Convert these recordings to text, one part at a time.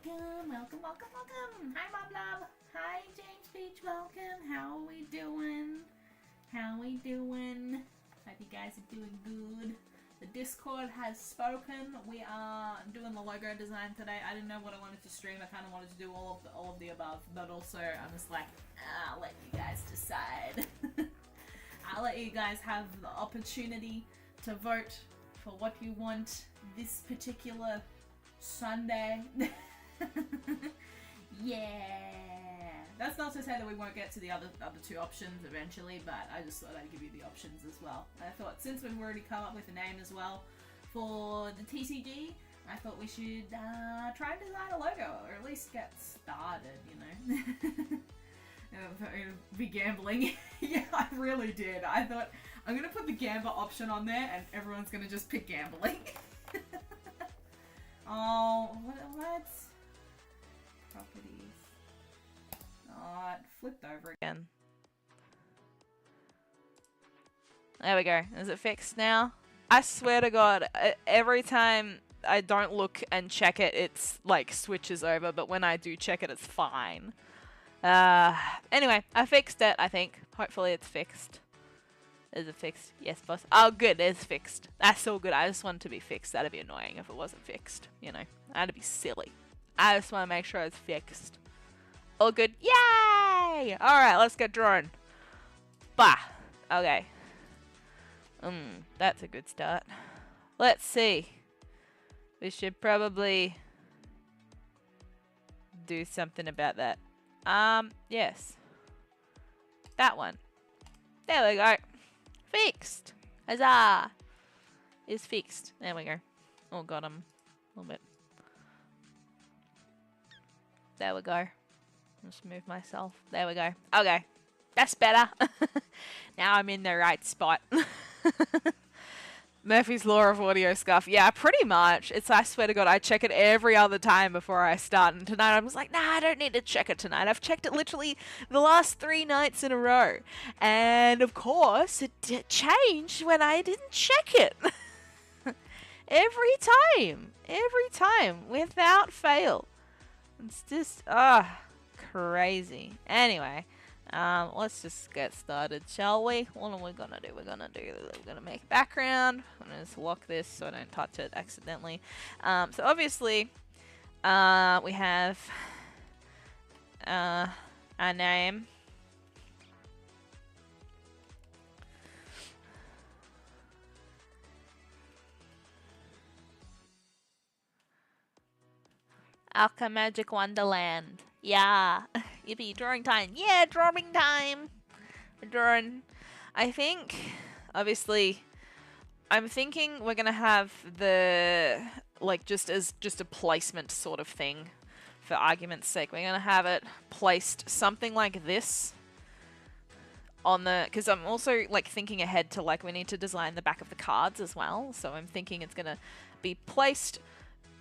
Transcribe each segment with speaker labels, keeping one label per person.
Speaker 1: welcome, welcome, welcome, welcome. Hi, ModBlob. Hi, James Beach. Welcome. How are we doing? How are we doing? Hope you guys are doing good. The Discord has spoken. We are doing the logo design today. I didn't know what I wanted to stream. I kind of wanted to do all of the above, but also I'm just like, I'll let you guys decide. I'll let you guys have the opportunity to vote for what you want this particular Sunday. Yeah. That's not to say that we won't get to the other two options eventually, but I just thought I'd give you the options as well. I thought since we've already come up with a name as well for the TCG, I thought we should try and design a logo, or at least get started, you know. Be gambling. Yeah, I really did. I thought I'm gonna put the gamble option on there and everyone's gonna just pick gambling. Oh, what? Properties. Oh, it flipped over again. There we go. Is it fixed now? I swear to God, every time I don't look and check it, it's like switches over, but when I do check it, it's fine. Anyway, I fixed it, I think. Hopefully it's fixed. Is it fixed? Yes, boss. Oh, good, it's fixed. That's so good. I just want it to be fixed. That'd be annoying if it wasn't fixed, you know. That'd be silly. I just want to make sure it's fixed. All good. Yay! Alright, let's get drawing. Bah! Okay. That's a good start. Let's see. We should probably do something about that. Yes. That one. There we go. Fixed! Huzzah! Is fixed. There we go. Oh god, I'm a little bit. There we go. Just move myself. There we go. Okay. That's better. Now I'm in the right spot. Murphy's Law of Audio Scuff. Yeah, pretty much. I swear to God, I check it every other time before I start. And tonight I'm just like, nah, I don't need to check it tonight. I've checked it literally the last 3 nights in a row. And of course, it changed when I didn't check it. Every time. Every time. Without fail. It's just, crazy. Anyway. Let's just get started, shall we? What are we gonna do? We're gonna make a background. I'm gonna just lock this so I don't touch it accidentally. So obviously, we have our name. Alka Magic Wonderland. Yeah. Yippee, drawing time. Yeah, drawing time. We're drawing. I think, obviously, I'm thinking we're going to have the, like, just a placement sort of thing, for argument's sake. We're going to have it placed something like this on the, because I'm also, like, thinking ahead to, like, we need to design the back of the cards as well. So I'm thinking it's going to be placed.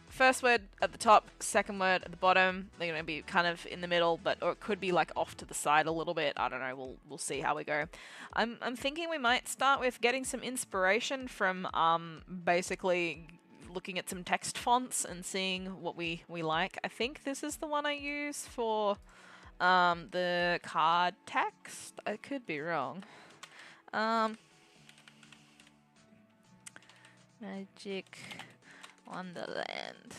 Speaker 1: First word at the top, second word at the bottom. They're going to be kind of in the middle, or it could be like off to the side a little bit. I don't know. We'll see how we go. I'm thinking we might start with getting some inspiration from basically looking at some text fonts and seeing what we like. I think this is the one I use for the card text. I could be wrong. Magic Wonderland.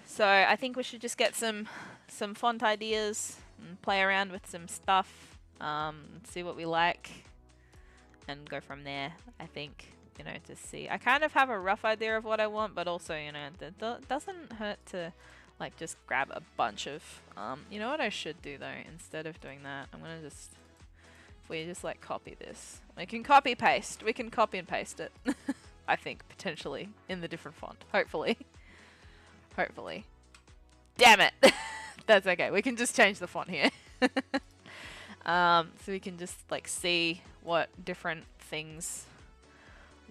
Speaker 1: So I think we should just get some font ideas and play around with some stuff, see what we like, and go from there. I think, you know, to see. I kind of have a rough idea of what I want, but also, you know, it doesn't hurt to like just grab a bunch of. You know what I should do though? Instead of doing that, I'm gonna just. We just like copy this. We can copy paste. We can copy and paste it. I think potentially in the different font. Hopefully. Hopefully. Damn it! That's okay. We can just change the font here. So we can just like see what different things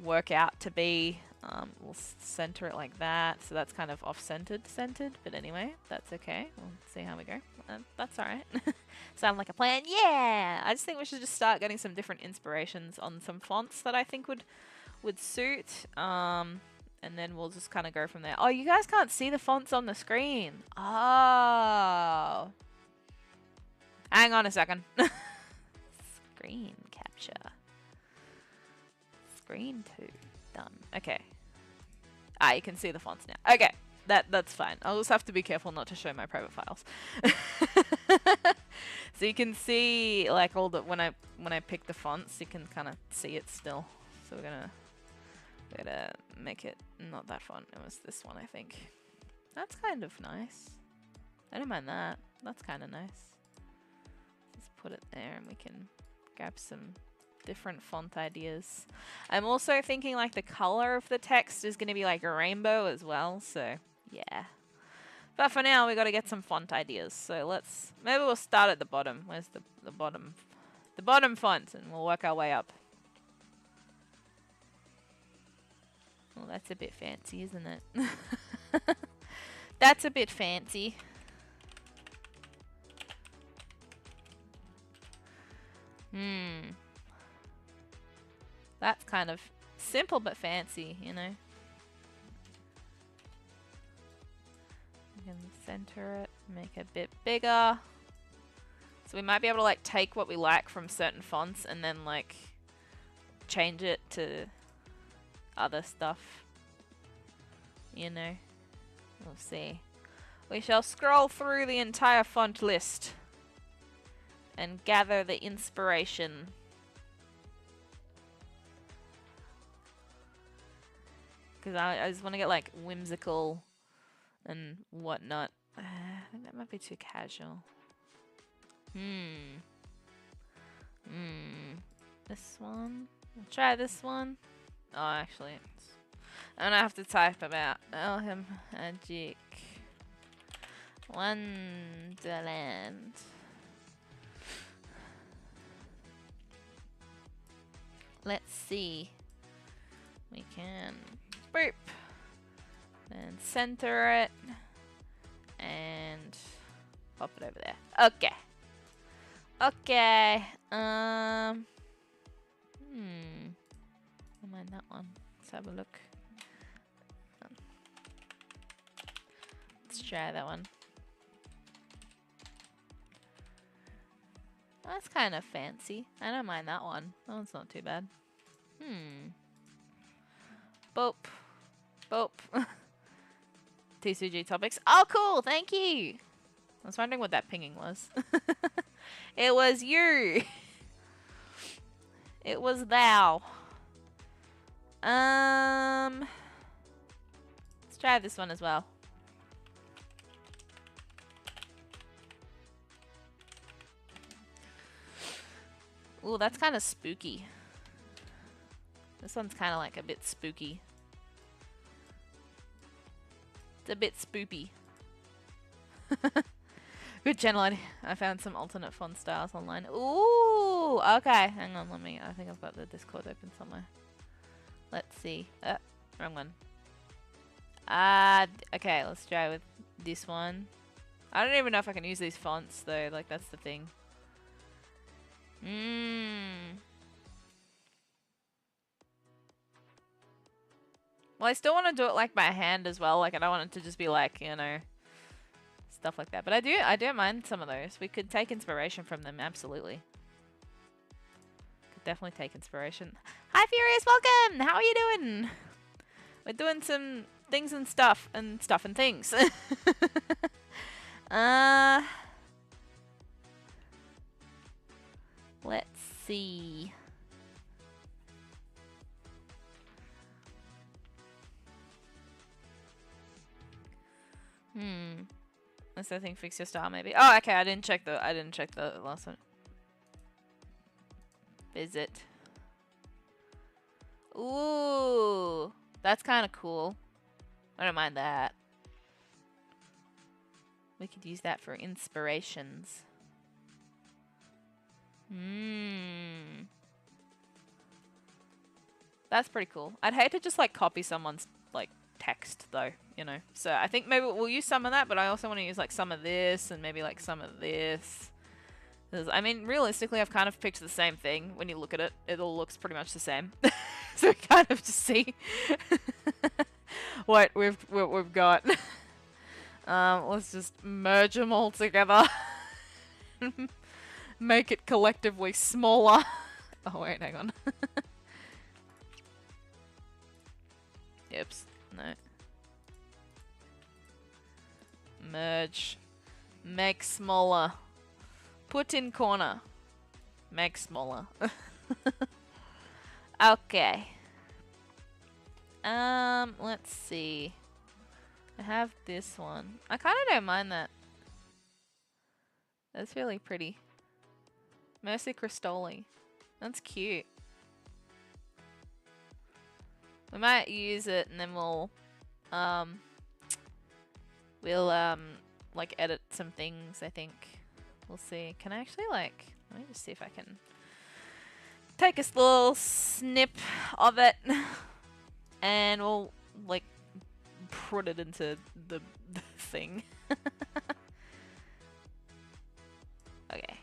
Speaker 1: work out to be. We'll center it like that. So that's kind of off-centered, but anyway, that's okay. We'll see how we go. That's alright. Sound like a plan? Yeah! I just think we should just start getting some different inspirations on some fonts that I think would suit. and then we'll just kind of go from there. Oh, you guys can't see the fonts on the screen. Oh. Hang on a second. Screen capture. Screen 2. Done. Okay. Ah, you can see the fonts now. Okay. That's fine. I'll just have to be careful not to show my private files. So you can see like all the when I pick the fonts, you can kind of see it still. So we're gonna make it not that font. It was this one, I think. That's kind of nice. I don't mind that. That's kind of nice. Just put it there, and we can grab some different font ideas. I'm also thinking like the color of the text is gonna be like a rainbow as well. So yeah. But for now, we got to get some font ideas. So maybe we'll start at the bottom. Where's the bottom? The bottom font, and we'll work our way up. Well, that's a bit fancy, isn't it? That's a bit fancy. That's kind of simple but fancy, you know. We can center it, make it a bit bigger. So we might be able to like take what we like from certain fonts and then like change it to other stuff. You know. We'll see. We shall scroll through the entire font list and gather the inspiration. Because I just want to get like whimsical and whatnot. I think that might be too casual. This one. I'll try this one. Oh, actually, I'm gonna have to type about Elham Magic Wonderland. Let's see. We can boop and center it and pop it over there. Okay. Okay. I mind that one. Let's have a look. Let's try that one. That's kind of fancy. I don't mind that one. That one's not too bad. Boop. Boop. TCG topics. Oh, cool. Thank you. I was wondering what that pinging was. It was you. It was thou. Let's try this one as well. Ooh, that's kind of spooky. This one's kind of like a bit spooky. It's a bit spoopy. Good channel idea. I found some alternate font styles online. Ooh, okay. Hang on, I think I've got the Discord open somewhere. Let's see. Wrong one. Okay, let's try with this one. I don't even know if I can use these fonts though, like that's the thing. Well, I still want to do it like by hand as well. Like I don't want it to just be like, you know, stuff like that. But I do mind some of those. We could take inspiration from them, absolutely. Could definitely take inspiration. Hi Furious, welcome! How are you doing? We're doing some things and stuff and things. Let's see. Unless I think fix your style maybe. Oh, okay. I didn't check the last one. Visit. Ooh, that's kind of cool. I don't mind that. We could use that for inspirations. That's pretty cool. I'd hate to just like copy someone's like text though, you know. So I think maybe we'll use some of that, but I also want to use like some of this and maybe like some of this. 'Cause, I mean, realistically, I've kind of picked the same thing. When you look at it, it all looks pretty much the same. So we kind of just see. what we've got. Let's just merge them all together. Make it collectively smaller. Oh wait, hang on. Oops, no. Merge. Make smaller. Put in corner. Make smaller. Okay. Let's see. I have this one. I kind of don't mind that. That's really pretty. Mercy Crystoli. That's cute. We might use it and then we'll like edit some things, I think. We'll see. Can I actually like, let me just see if I can take a little snip of it and we'll like put it into the thing. Okay.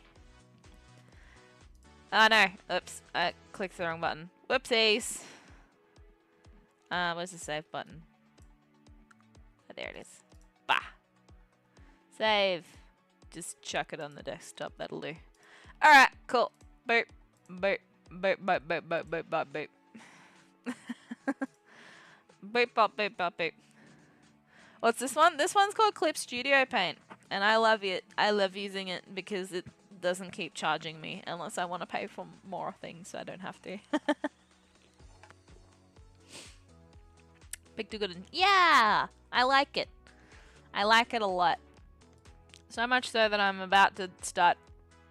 Speaker 1: Oh no, oops, I clicked the wrong button. Whoopsies. Where's the save button? Oh, there it is. Bah. Save. Just chuck it on the desktop, that'll do. Alright, cool. Boop. Boop. Boop, boop, boop, boop, boop, boop, boop. Boop, bop, boop, bop, boop. What's this one? This one's called Clip Studio Paint. And I love it. I love using it because it doesn't keep charging me unless I want to pay for more things so I don't have to. Big do good. Yeah! I like it. I like it a lot. So much so that I'm about to start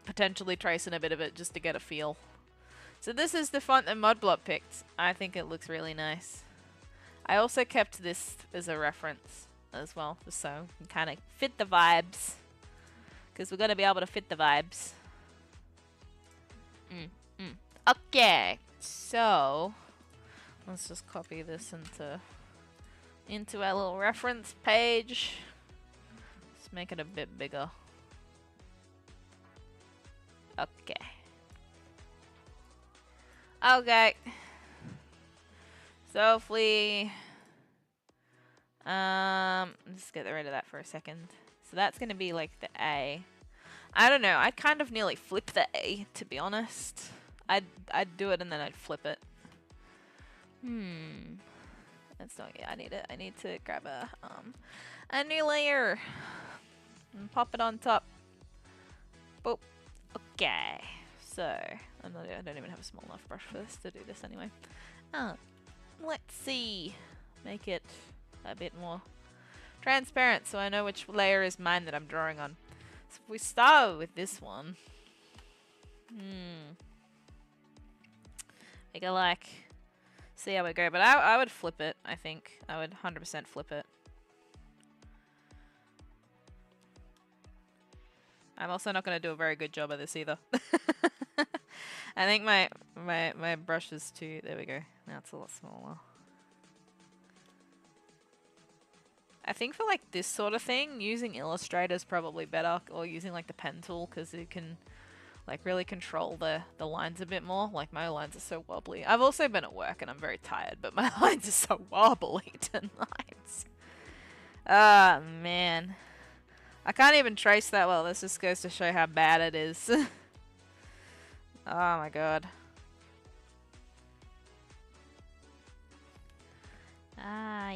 Speaker 1: potentially tracing a bit of it just to get a feel. So this is the font that ModBlob picked. I think it looks really nice. I also kept this as a reference as well, just so we can kind of fit the vibes. Because we're going to be able to fit the vibes. Okay, so let's just copy this into our little reference page. Let's make it a bit bigger. Okay. Okay. So if we just get rid of that for a second. So that's gonna be like the A. I don't know, I'd kind of nearly flip the A, to be honest. I'd do it and then I'd flip it. That's not, yeah, I need to grab a new layer and pop it on top. Boop. Okay. So I don't even have a small enough brush for this to do this anyway. Let's see. Make it a bit more transparent so I know which layer is mine that I'm drawing on. So if we start with this one. I go like, see how we go, but I would flip it, I think. I would 100% flip it. I'm also not going to do a very good job of this either. I think my brush is too, there we go. Now it's a lot smaller. I think for like this sort of thing, using Illustrator is probably better, or using like the pen tool, because you can like really control the lines a bit more. Like my lines are so wobbly. I've also been at work and I'm very tired, but my lines are so wobbly tonight. Ah, man. I can't even trace that well. This just goes to show how bad it is. Oh my god.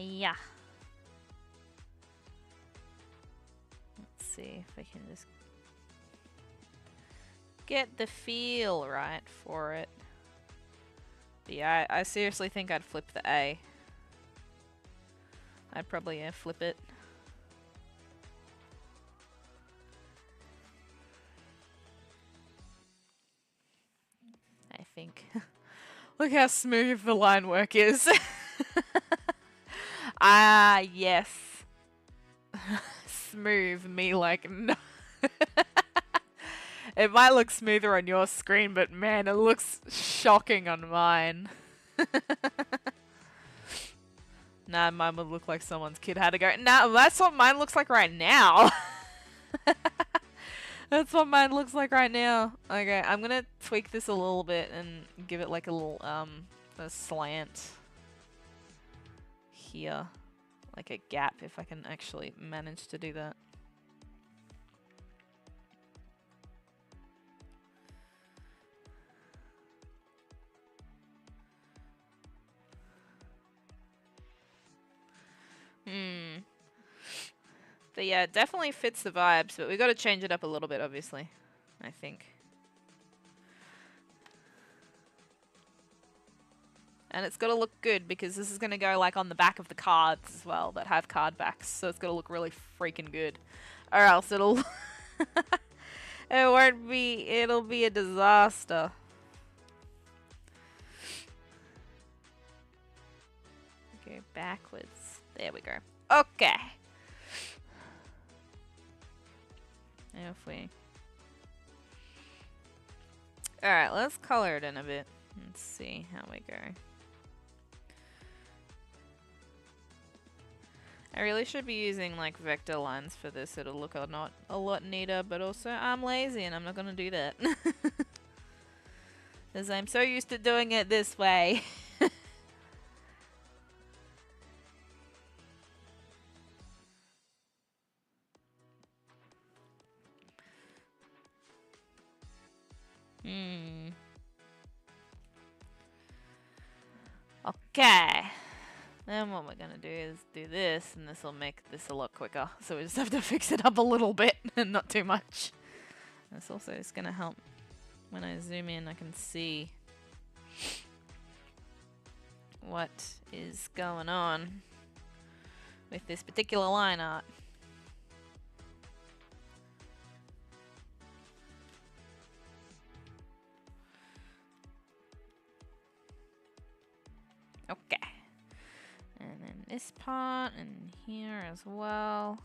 Speaker 1: Yeah. Let's see if I can just get the feel right for it. But yeah, I seriously think I'd flip the A. I'd probably flip it. I think. Look how smooth the line work is. Ah, yes. Smooth, me like no. It might look smoother on your screen, but man, it looks shocking on mine. Nah, mine would look like someone's kid had to go. Nah, that's what mine looks like right now. That's what mine looks like right now. Okay, I'm gonna tweak this a little bit and give it like a little, a slant here, like a gap, if I can actually manage to do that. But yeah, it definitely fits the vibes, but we got to change it up a little bit, obviously, I think. And it's got to look good because this is going to go like on the back of the cards as well that have card backs. So it's got to look really freaking good. Or else it'll... it won't be... It'll be a disaster. Go backwards. There we go. Okay. And if we... Alright, let's color it in a bit. Let's see how we go. I really should be using like vector lines for this. It'll look a lot neater, but also I'm lazy and I'm not gonna do that. Because I'm so used to doing it this way. Okay. Then what we're gonna do is do this, and this will make this a lot quicker. So we just have to fix it up a little bit, and not too much. This also is gonna help when I zoom in. I can see what is going on with this particular line art. Okay. And then this part and here as well.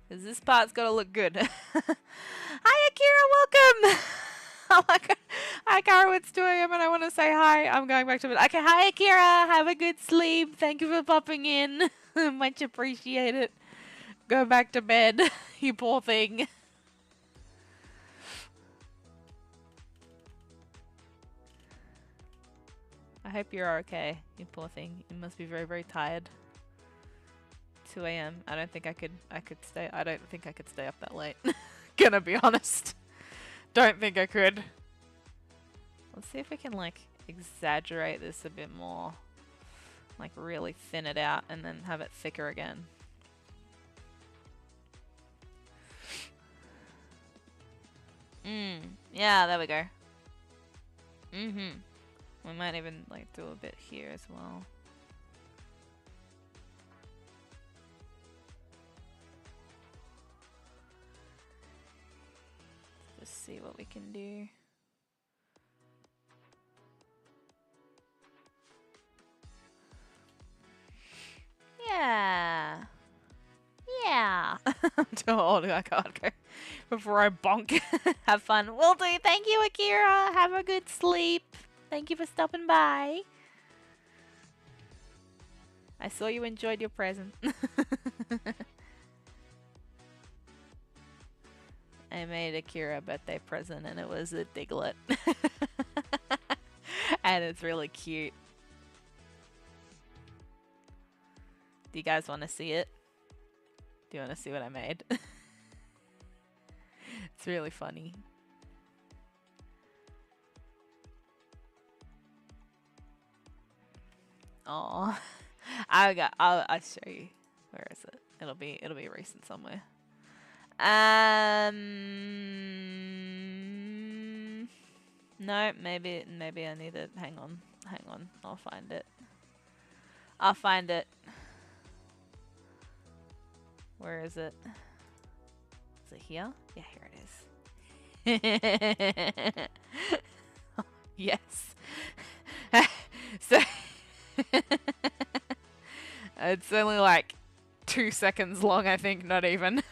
Speaker 1: Because this part's got to look good. Hi, Akira, welcome! Hi, Karu, it's 2 AM and I want to say hi. I'm going back to bed. Okay, hi, Akira. Have a good sleep. Thank you for popping in. Much appreciated. Go back to bed, you poor thing. I hope you're okay, you poor thing. You must be very, very tired. 2 AM. I don't think I could stay up that late. Gonna be honest. Don't think I could. Let's see if we can like exaggerate this a bit more. Like really thin it out and then have it thicker again. Yeah, there we go. We might even like do a bit here as well. Just see what we can do. Yeah. Yeah. I'm too old. I can't go before I bonk. Have fun. Will do. Thank you, Akira. Have a good sleep. Thank you for stopping by. I saw you enjoyed your present. I made Akira a birthday present and it was a Diglett. And it's really cute. Do you guys want to see it? Do you want to see what I made? It's really funny. Oh, I'll show you. Where is it? It'll be recent somewhere. No, maybe I need it. Hang on. I'll find it. Where is it? Is it here? Yeah, here it is. Yes. So it's only like 2 seconds long, I think, not even.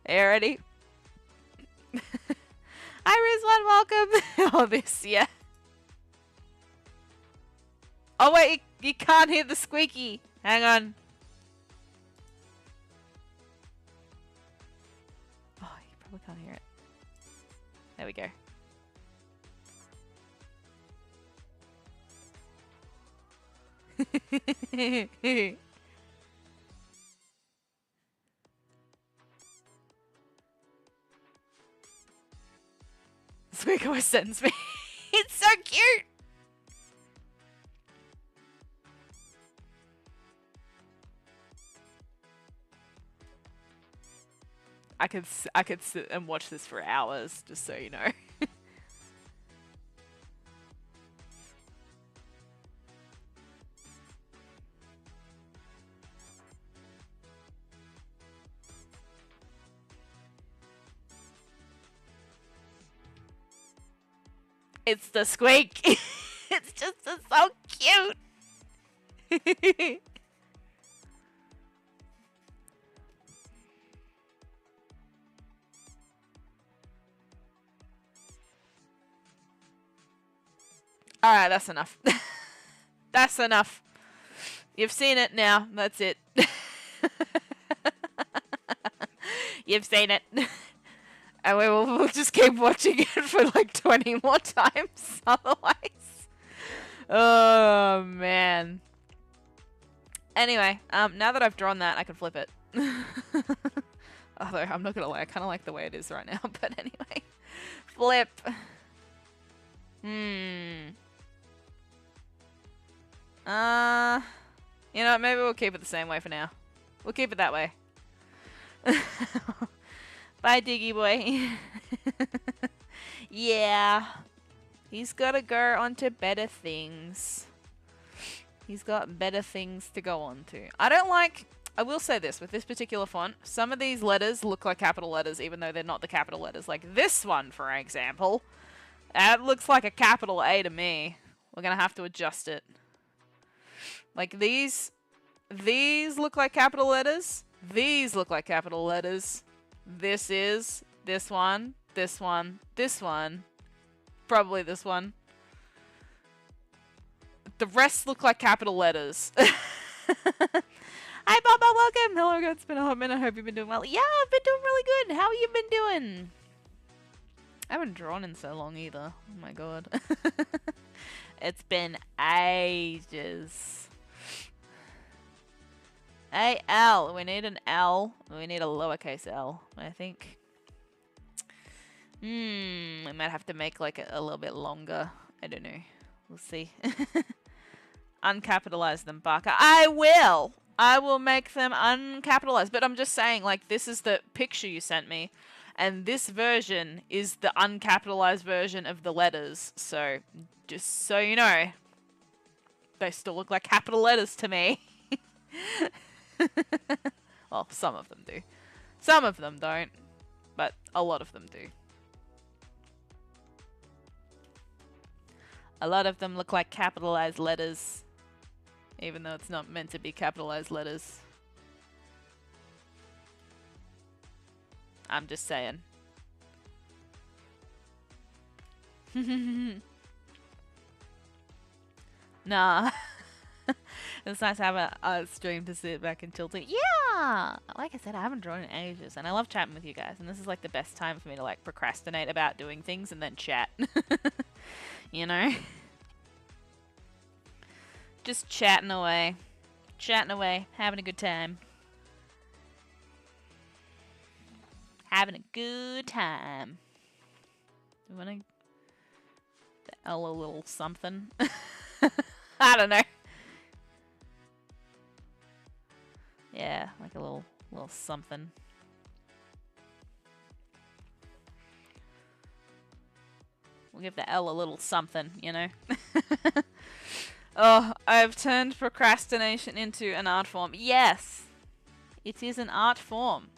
Speaker 1: Are you ready? Hi, Rizwan, welcome. Oh, this, yeah. Oh, wait, you can't hear the squeaky. Hang on. Oh, you probably can't hear it. There we go. Squeak always sends me. It's so cute. I could sit and watch this for hours, just so you know. It's the squeak. It's just so cute. Alright, that's enough. That's enough. You've seen it now. That's it. You've seen it. And we'll just keep watching it for like 20 more times otherwise. Oh, man. Anyway, now that I've drawn that, I can flip it. Although, I'm not gonna lie, I kind of like the way it is right now. But anyway. Flip. You know, maybe we'll keep it the same way for now. We'll keep it that way. Bye, Diggy boy. Yeah. He's gotta go on to better things. He's got better things to go on to. I will say this, with this particular font, some of these letters look like capital letters even though they're not the capital letters. Like this one, for example. It looks like a capital A to me. We're gonna have to adjust it. Like these look like capital letters. These look like capital letters. This one, this one, this one. Probably this one. The rest look like capital letters. Hi, Baba, welcome. Hello, it's been a hot minute. I hope you've been doing well. Yeah, I've been doing really good. How you been doing? I haven't drawn in so long either. Oh my god. It's been ages. A-L. We need an L. We need a lowercase L, I think. We might have to make like a little bit longer. I don't know. We'll see. Uncapitalize them, Barker. I will! I will make them uncapitalized. But I'm just saying, like, this is the picture you sent me. And this version is the uncapitalized version of the letters. So, just so you know, they still look like capital letters to me. Well, some of them do. Some of them don't. But a lot of them do. A lot of them look like capitalized letters. Even though it's not meant to be capitalized letters. I'm just saying. Nah. It's nice to have a stream to sit back and chill to. Yeah! Like I said, I haven't drawn in ages. And I love chatting with you guys. And this is like the best time for me to like procrastinate about doing things and then chat. You know? Just chatting away. Chatting away. Having a good time. Having a good time. You wanna a little something? I don't know. Yeah, like a little something. We'll give the L a little something, you know? Oh, I've turned procrastination into an art form. Yes! It is an art form.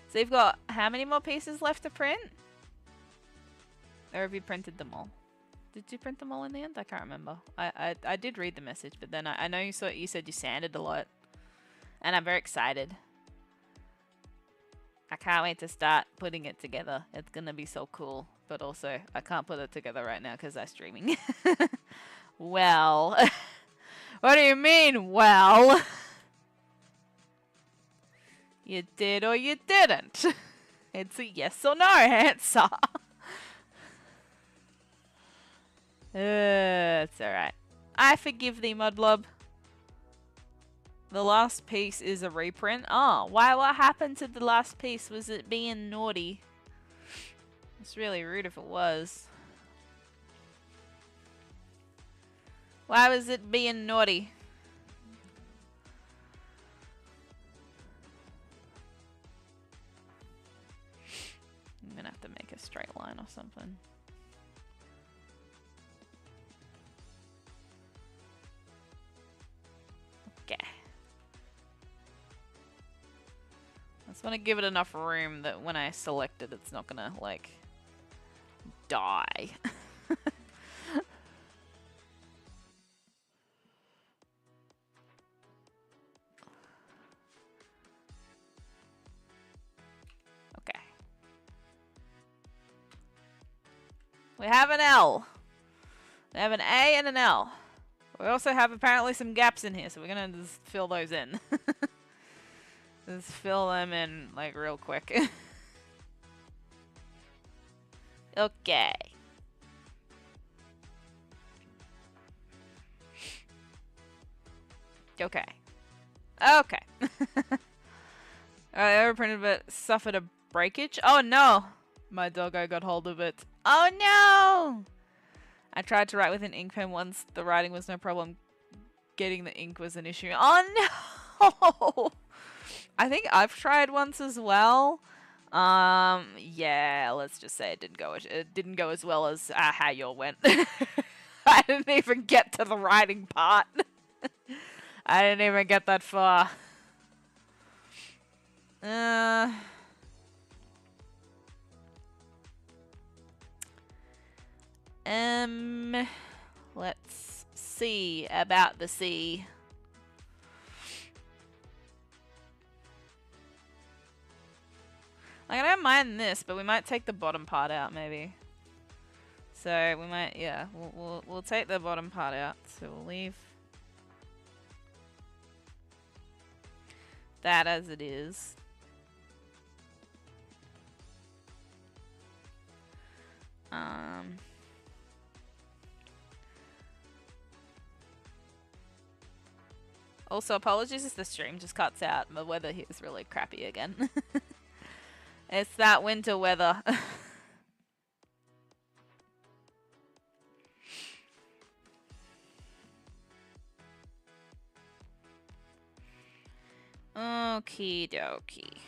Speaker 1: So you've got how many more pieces left to print? Or have you printed them all? Did you print them all in the end? I can't remember. I did read the message, but then I know you said you sanded a lot. And I'm very excited. I can't wait to start putting it together. It's gonna be so cool. But also, I can't put it together right now because I'm streaming. Well. What do you mean, well? You did or you didn't. It's a yes or no answer. It's alright. I forgive thee, ModBlob. The last piece is a reprint. Oh, why? What happened to the last piece? Was it being naughty? It's really rude if it was. Why was it being naughty? I'm gonna have to make a straight line or something. Okay. I just want to give it enough room that when I select it, it's not gonna, like, die. Okay. We have an L. We have an A and an L. We also have apparently some gaps in here, so we're gonna just fill those in. Just fill them in, like, real quick. Okay. Okay. Okay. Alright, I overprinted but suffered a breakage. Oh no! My doggo got hold of it. Oh no! I tried to write with an ink pen once. The writing was no problem. Getting the ink was an issue. Oh no! I think I've tried once as well. Yeah, let's just say it didn't go as well as how yours went. I didn't even get to the writing part. I didn't even get that far. Let's see about the sea. Like, I don't mind this, but we might take the bottom part out, maybe. So we might, yeah, we'll take the bottom part out. So we'll leave that as it is. Also, apologies if the stream just cuts out. The weather here is really crappy again. It's that winter weather. Okie dokie.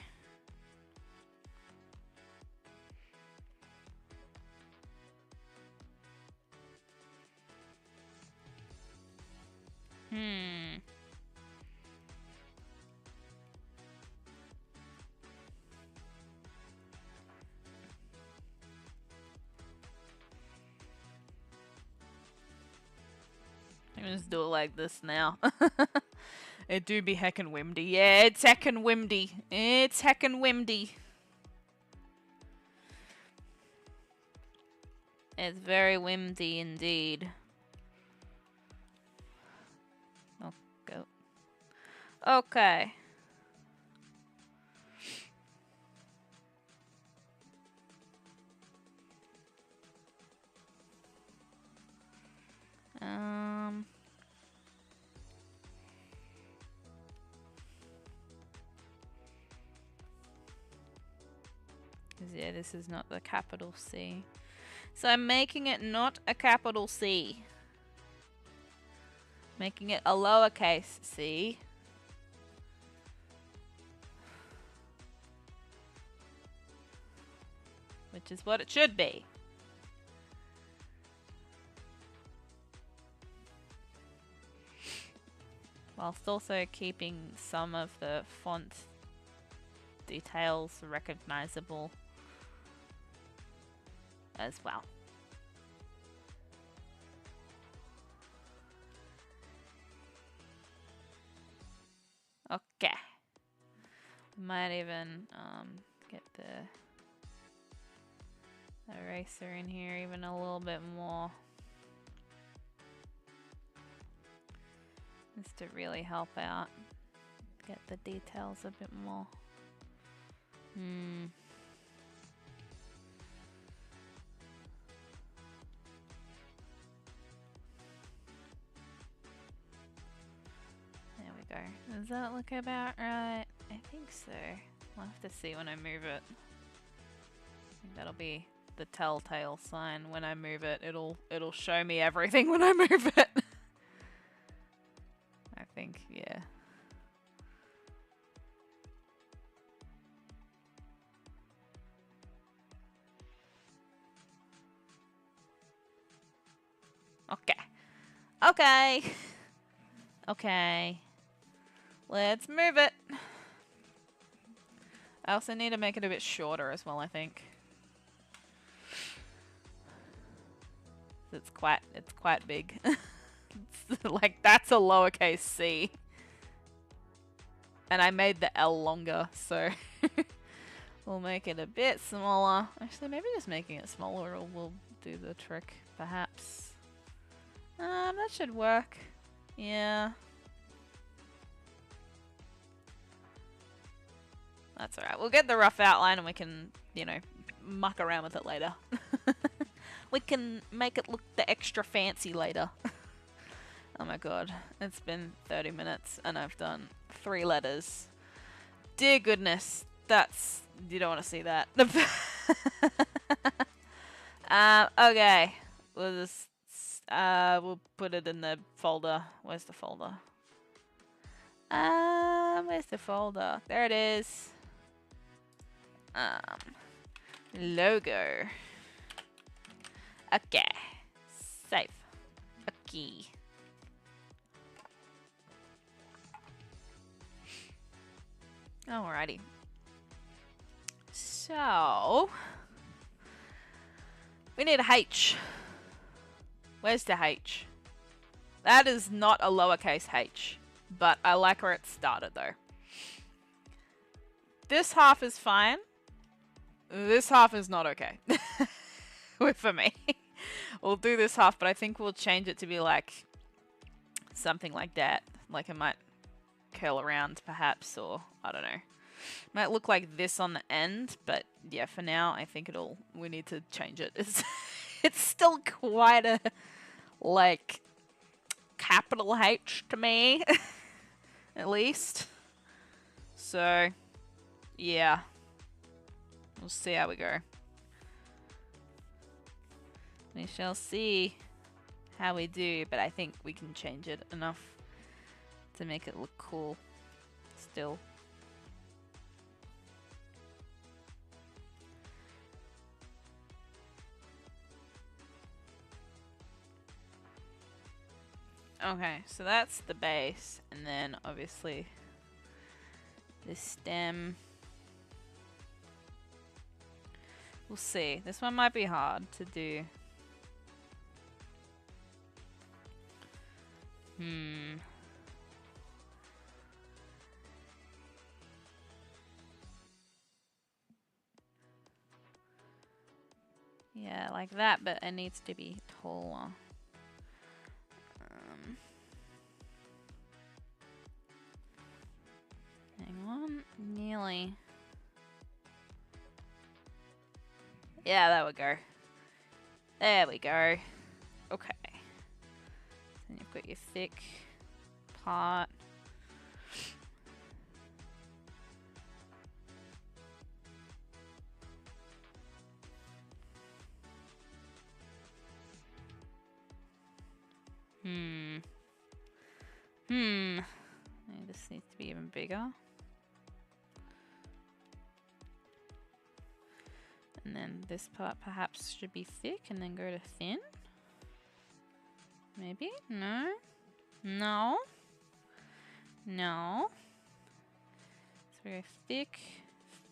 Speaker 1: I'm gonna just do it like this now. It do be heckin' windy. Yeah, it's heckin' windy. It's heckin' windy. It's very windy indeed. Oh, go. Okay. Yeah, this is not the capital C. So I'm making it not a capital C. Making it a lowercase c. Which is what it should be. Whilst also keeping some of the font details recognizable as well. Okay. Might even get the eraser in here even a little bit more. Just to really help out. Get the details a bit more. Does that look about right? I think so. I'll have to see when I move it. I think that'll be the telltale sign. When I move it, it'll show me everything when I move it. I think, yeah. Okay. Okay. Okay. Let's move it. I also need to make it a bit shorter as well, I think. It's quite big. It's like, that's a lowercase c. And I made the L longer, so we'll make it a bit smaller. Actually, maybe just making it smaller will do the trick, perhaps. That should work. Yeah. That's alright. We'll get the rough outline and we can, you know, muck around with it later. We can make it look the extra fancy later. Oh my god. It's been 30 minutes and I've done 3 letters. Dear goodness. That's... You don't want to see that. Okay. We'll just... we'll put it in the folder. Where's the folder? Where's the folder? There it is. Logo. Okay. Save. Okay. Alrighty. So... we need a H. Where's the H? That is not a lowercase h. But I like where it started though. This half is fine. This half is not okay. For me. We'll do this half, but I think we'll change it to be like something like that. Like it might curl around perhaps, or I don't know. Might look like this on the end, but yeah, for now I think we need to change it. It's still quite a like capital H to me. At least. So yeah. We'll see how we go. We shall see how we do, but I think we can change it enough to make it look cool still. Okay, so that's the base, and then obviously the stem. We'll see. This one might be hard to do. Yeah, like that, but it needs to be taller. Hang on, nearly. Yeah, there we go. There we go. Okay. Then you've got your thick part. Maybe this needs to be even bigger. And then this part perhaps should be thick and then go to thin. Maybe? No? No? No? So we go thick,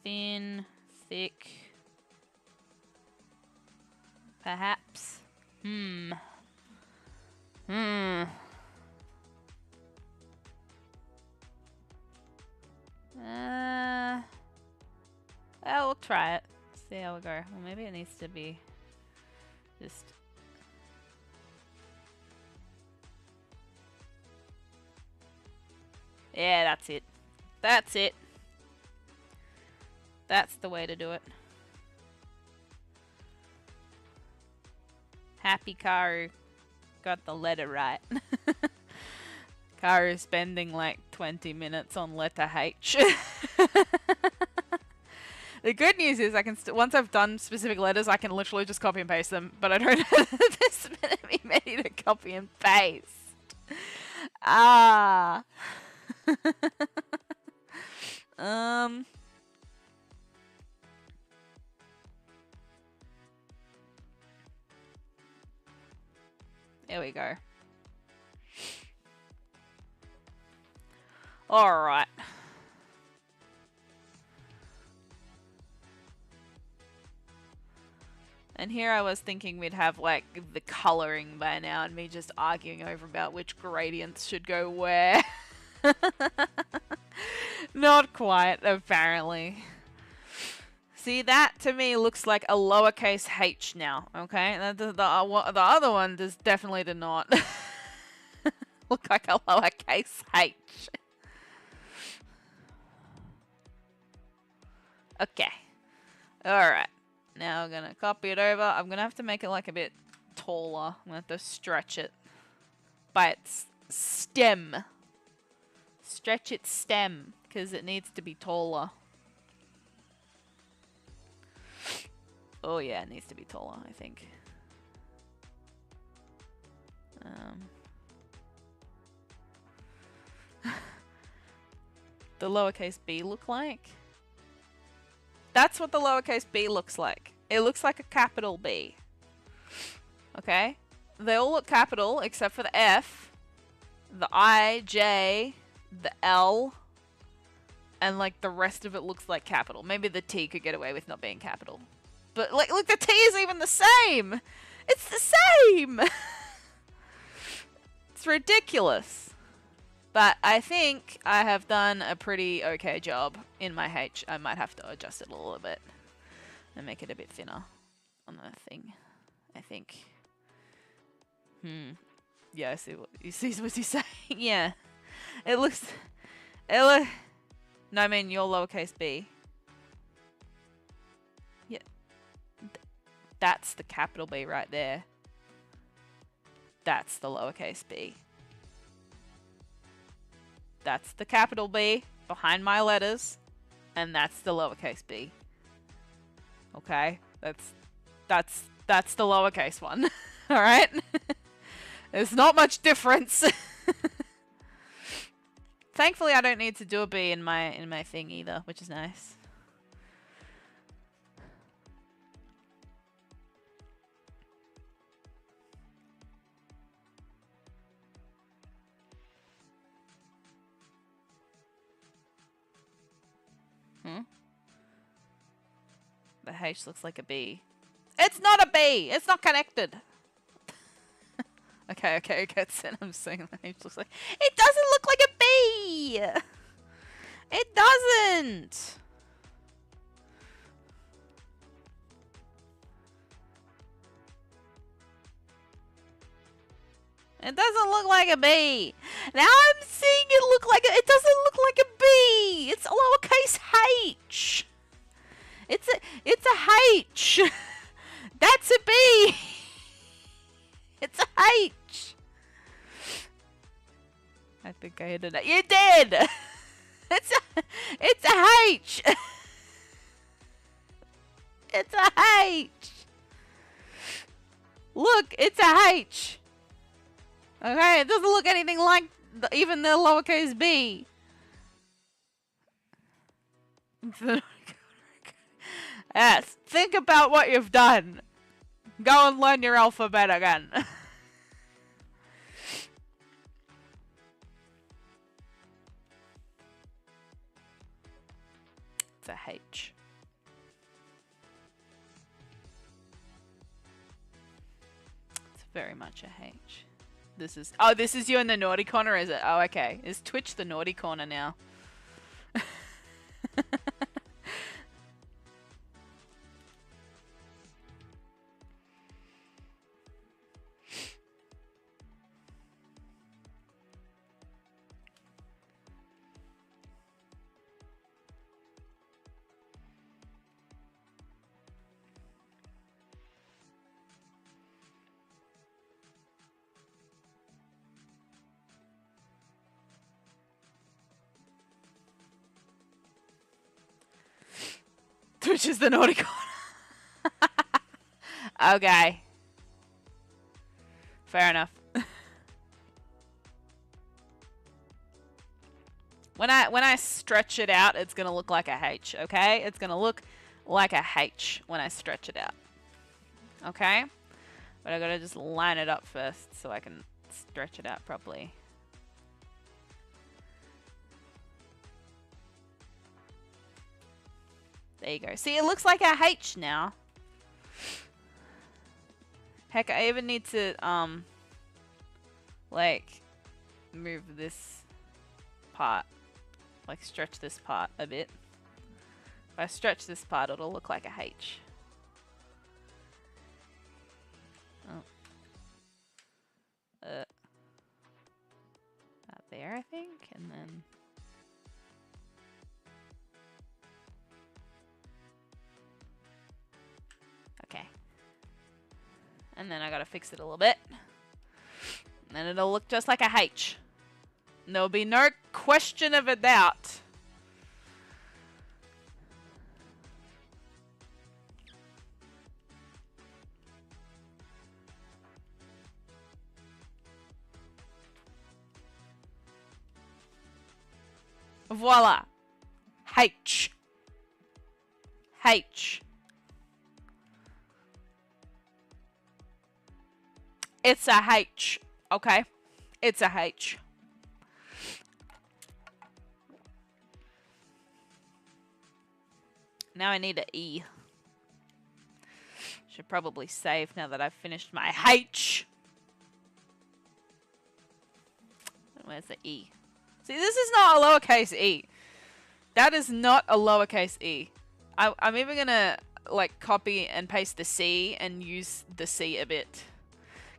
Speaker 1: thin, thick. Perhaps. Well, we'll try it. See how we go. Well, maybe it needs to be just... Yeah, that's it. That's it. That's the way to do it. Happy Karu got the letter right. Karu spending like 20 minutes on letter H. The good news is I can once I've done specific letters, I can literally just copy and paste them, but I don't have this minute many to copy and paste. Ah. There we go. All right. And here I was thinking we'd have like the coloring by now and me just arguing over about which gradients should go where. Not quite, apparently. See, that to me looks like a lowercase h now, okay? The other one definitely did not look like a lowercase h. Okay. Alright. Now we're gonna copy it over. I'm gonna have to make it like a bit taller. I'm gonna have to stretch it by its stem. Stretch its stem, because it needs to be taller. Oh yeah, it needs to be taller, I think. The lowercase b look like? That's what the lowercase b looks like. It looks like a capital B. Okay? They all look capital except for the F, the I, J, the L, and like the rest of it looks like capital. Maybe the T could get away with not being capital. But like, look, the T is even the same! It's the same! It's ridiculous. But I think I have done a pretty okay job in my H. I might have to adjust it a little bit and make it a bit thinner on the thing, I think. Yeah, I see what you see. What you saying? Yeah, it looks. No, I mean your lowercase b. Yeah, that's the capital B right there. That's the lowercase b. That's the capital B behind my letters, and that's the lowercase b. Okay, that's the lowercase one. All right, there's not much difference. Thankfully, I don't need to do a B in my thing either, which is nice. The H looks like a B. It's not a B! It's not connected! Okay, I'm saying the H looks like... It doesn't look like a B! It doesn't! It doesn't look like a B. Now I'm seeing it look like a... It doesn't look like a B! It's a lowercase h! It's a H! That's a B! It's a H! I think I hit it. You did! It's a H! It's a H! Look, it's a H! Okay, it doesn't look anything like even the lowercase b. Yes, think about what you've done. Go and learn your alphabet again. It's a H. It's very much a H. This is... Oh, this is you in the naughty corner, is it? Oh, okay. Is Twitch the naughty corner now? which is the naughty corner. Okay. Fair enough. When I stretch it out, it's gonna look like a H, okay? It's gonna look like a H when I stretch it out. Okay? But I gotta just line it up first so I can stretch it out properly. There you go. See, it looks like a H now. Heck, I even need to, like, move this part. Like, stretch this part a bit. If I stretch this part, it'll look like a H. Oh. Out there, I think, and then... Okay. And then I gotta fix it a little bit. And then it'll look just like a H. And there'll be no question of a doubt. Voila. H. H. It's a H. Okay? It's a H. Now I need an E. Should probably save now that I've finished my H. Where's the E? See, this is not a lowercase e. That is not a lowercase e. I'm even gonna like copy and paste the C and use the C a bit.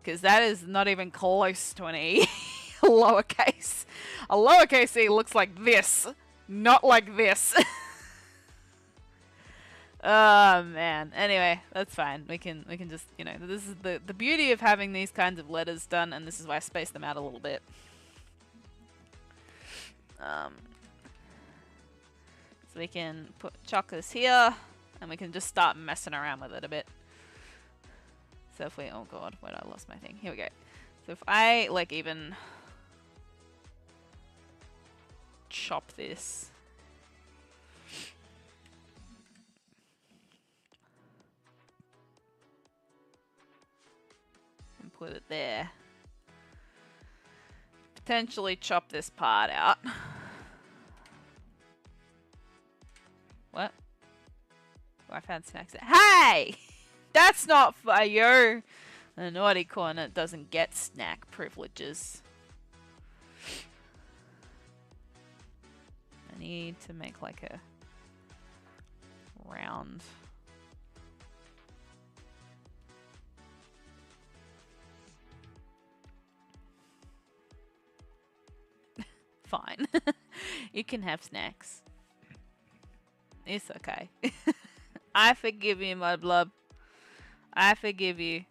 Speaker 1: Because that is not even close to an E. Lowercase. A lowercase e looks like this. Not like this. Oh man. Anyway, that's fine. We can just, you know, this is the beauty of having these kinds of letters done, and this is why I spaced them out a little bit. So we can chuck this here, and we can just start messing around with it a bit. So if we, oh god, wait, I lost my thing. Here we go. So if I like even chop this. And put it there. Potentially chop this part out. What? Oh, I found snacks. Hey! That's not for you! The naughty corner doesn't get snack privileges. I need to make like a round. Fine. You can have snacks. It's okay. I forgive you, ModBlob. I forgive you.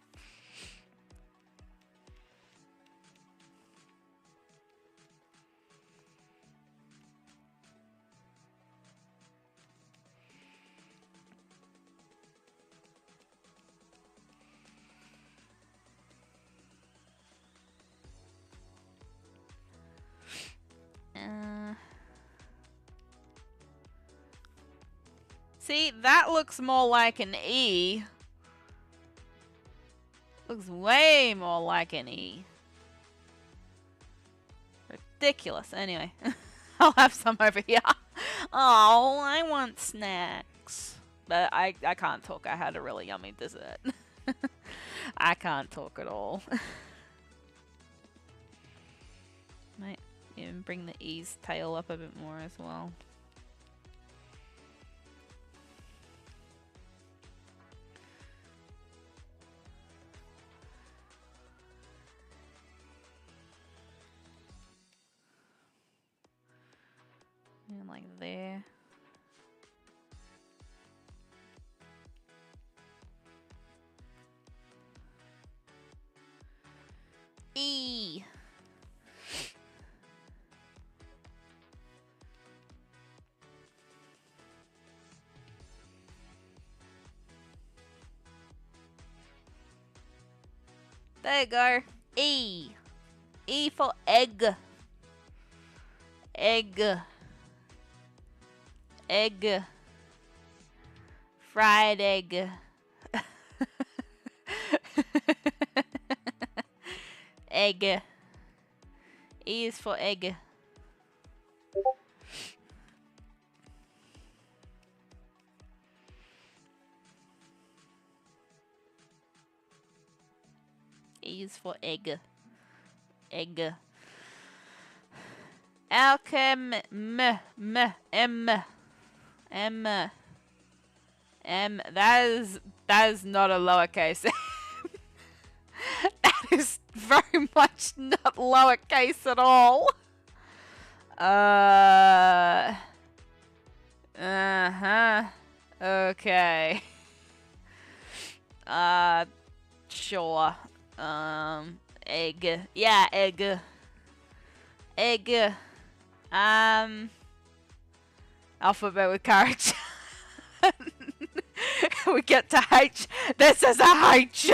Speaker 1: See, that looks more like an E. Looks way more like an E. Ridiculous. Anyway, I'll have some over here. Oh, I want snacks. But I can't talk. I had a really yummy dessert. I can't talk at all. Might even bring the E's tail up a bit more as well. And like there. E. There you go. E. E for egg. Egg. Egg. Fried egg. Egg. E is for egg. E is for egg. Egg. Alchem. M. That is not a lowercase. That is very much not lowercase at all. Okay. Sure. Egg. Yeah, egg. Egg. Alphabet with Karu-chan. We get to H. This is a H.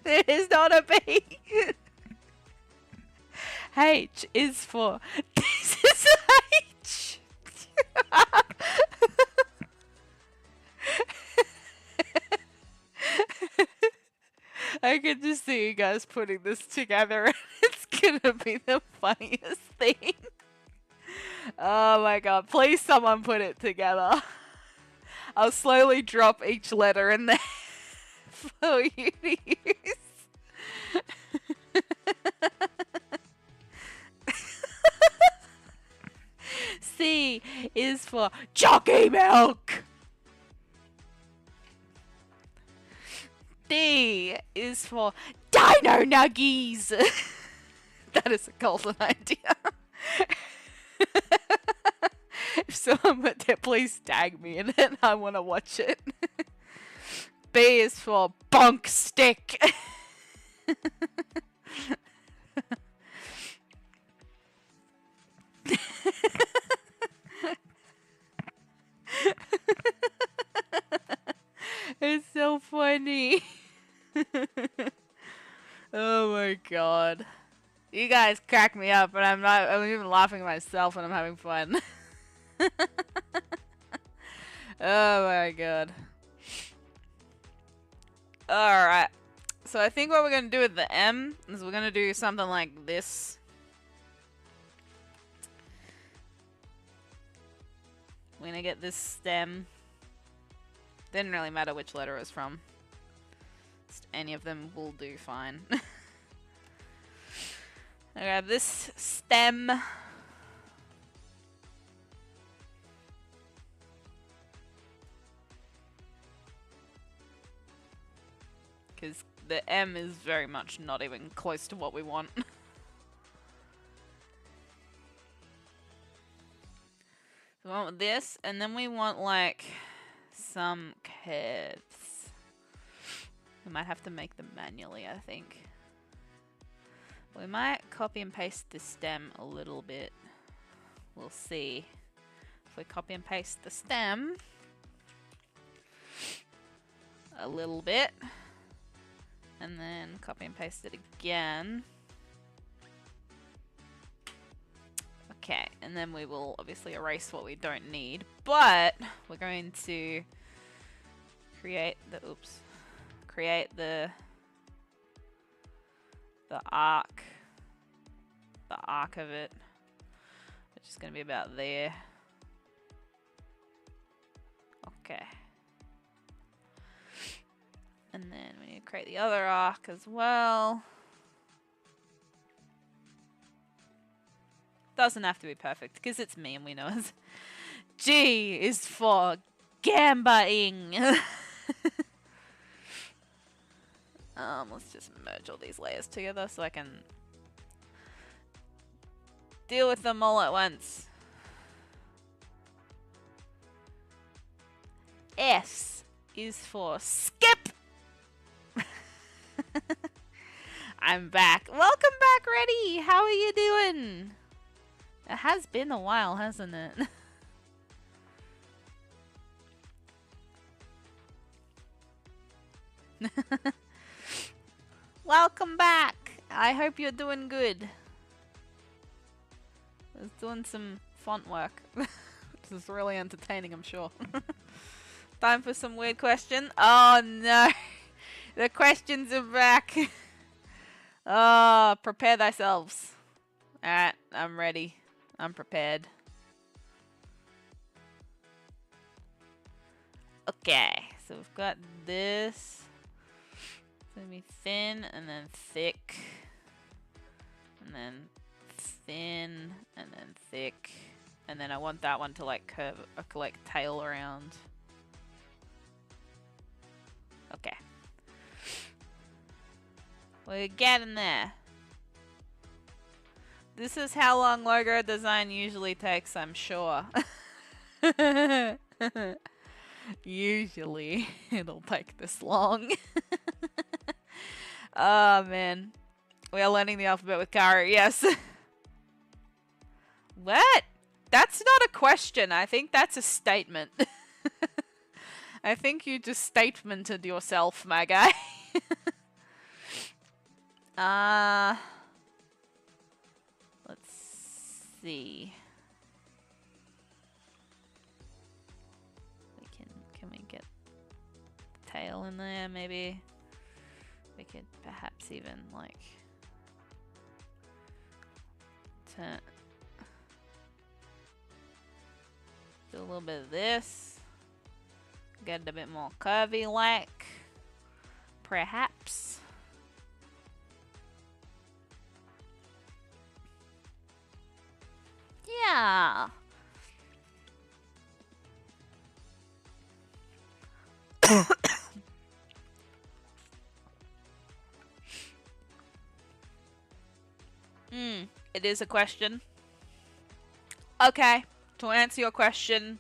Speaker 1: It is not a B. H is for this is a H. I can just see you guys putting this together and it's gonna be the funniest thing. Oh my god, please someone put it together. I'll slowly drop each letter in there for you to use. C is for jockey milk. D is for dino nuggies. That is a golden idea. If someone would there, please tag me in it. I want to watch it. B is for bunk stick. It's so funny. Oh my god. You guys crack me up, and I'm even laughing at myself when I'm having fun. Oh my god. Alright. So I think what we're going to do with the M is we're going to do something like this. We're going to get this stem. Didn't really matter which letter it's from. Just any of them will do fine. I grab this stem. Because the M is very much not even close to what we want. So we want this, and then we want like some curves. We might have to make them manually, I think. We might copy and paste the stem a little bit. We'll see. If we copy and paste the stem a little bit, and then copy and paste it again. Okay, and then we will obviously erase what we don't need, but we're going to create the arc of it, which is going to be about there. Okay. And then we need to create the other arc as well. Doesn't have to be perfect, because it's me and we know it. G is for gambaing. Let's just merge all these layers together so I can deal with them all at once. S is for skip. I'm back. Welcome back, Reddy. How are you doing? It has been a while, hasn't it? Welcome back. I hope you're doing good. I was doing some font work. This is really entertaining, I'm sure. Time for some weird question. Oh no. The questions are back. Oh, prepare thyselves. Alright, I'm ready. I'm prepared. Okay, so we've got this. It's gonna be thin and then thick. And then thin and then thick. And then I want that one to like curve, like tail around. Okay. We're getting there. This is how long logo design usually takes, I'm sure. Usually it'll take this long. Oh man. We are learning the alphabet with Karu, yes. What? That's not a question. I think that's a statement. I think you just statemented yourself, my guy. Let's see. Can we get tail in there maybe? We could perhaps even like turn, do a little bit of this. Get it a bit more curvy like. Perhaps. Yeah. It is a question. Okay, to answer your question,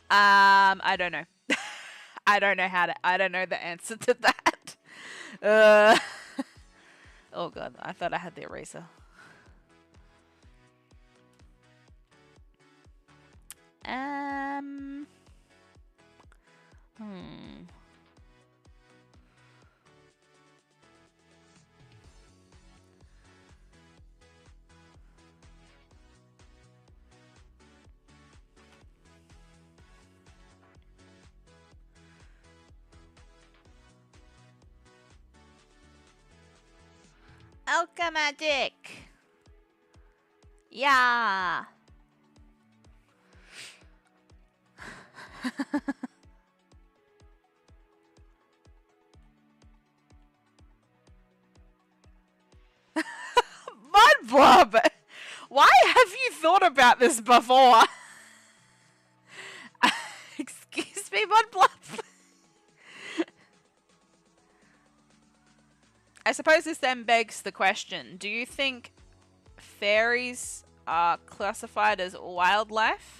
Speaker 1: I don't know. I don't know the answer to that. Oh god, I thought I had the eraser. Alchemagic. Yeah. ModBlob! Why have you thought about this before? Excuse me, ModBlob? I suppose this then begs the question, do you think fairies are classified as wildlife?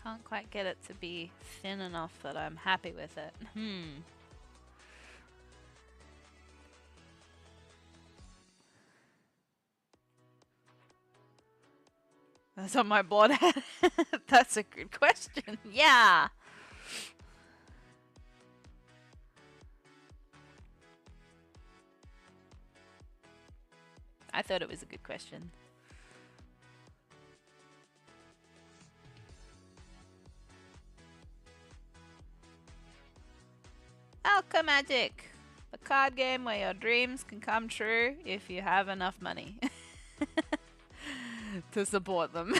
Speaker 1: Can't quite get it to be thin enough that I'm happy with it. That's on my board. That's a good question. Yeah. I thought it was a good question. Alchemagic, a card game where your dreams can come true if you have enough money to support them.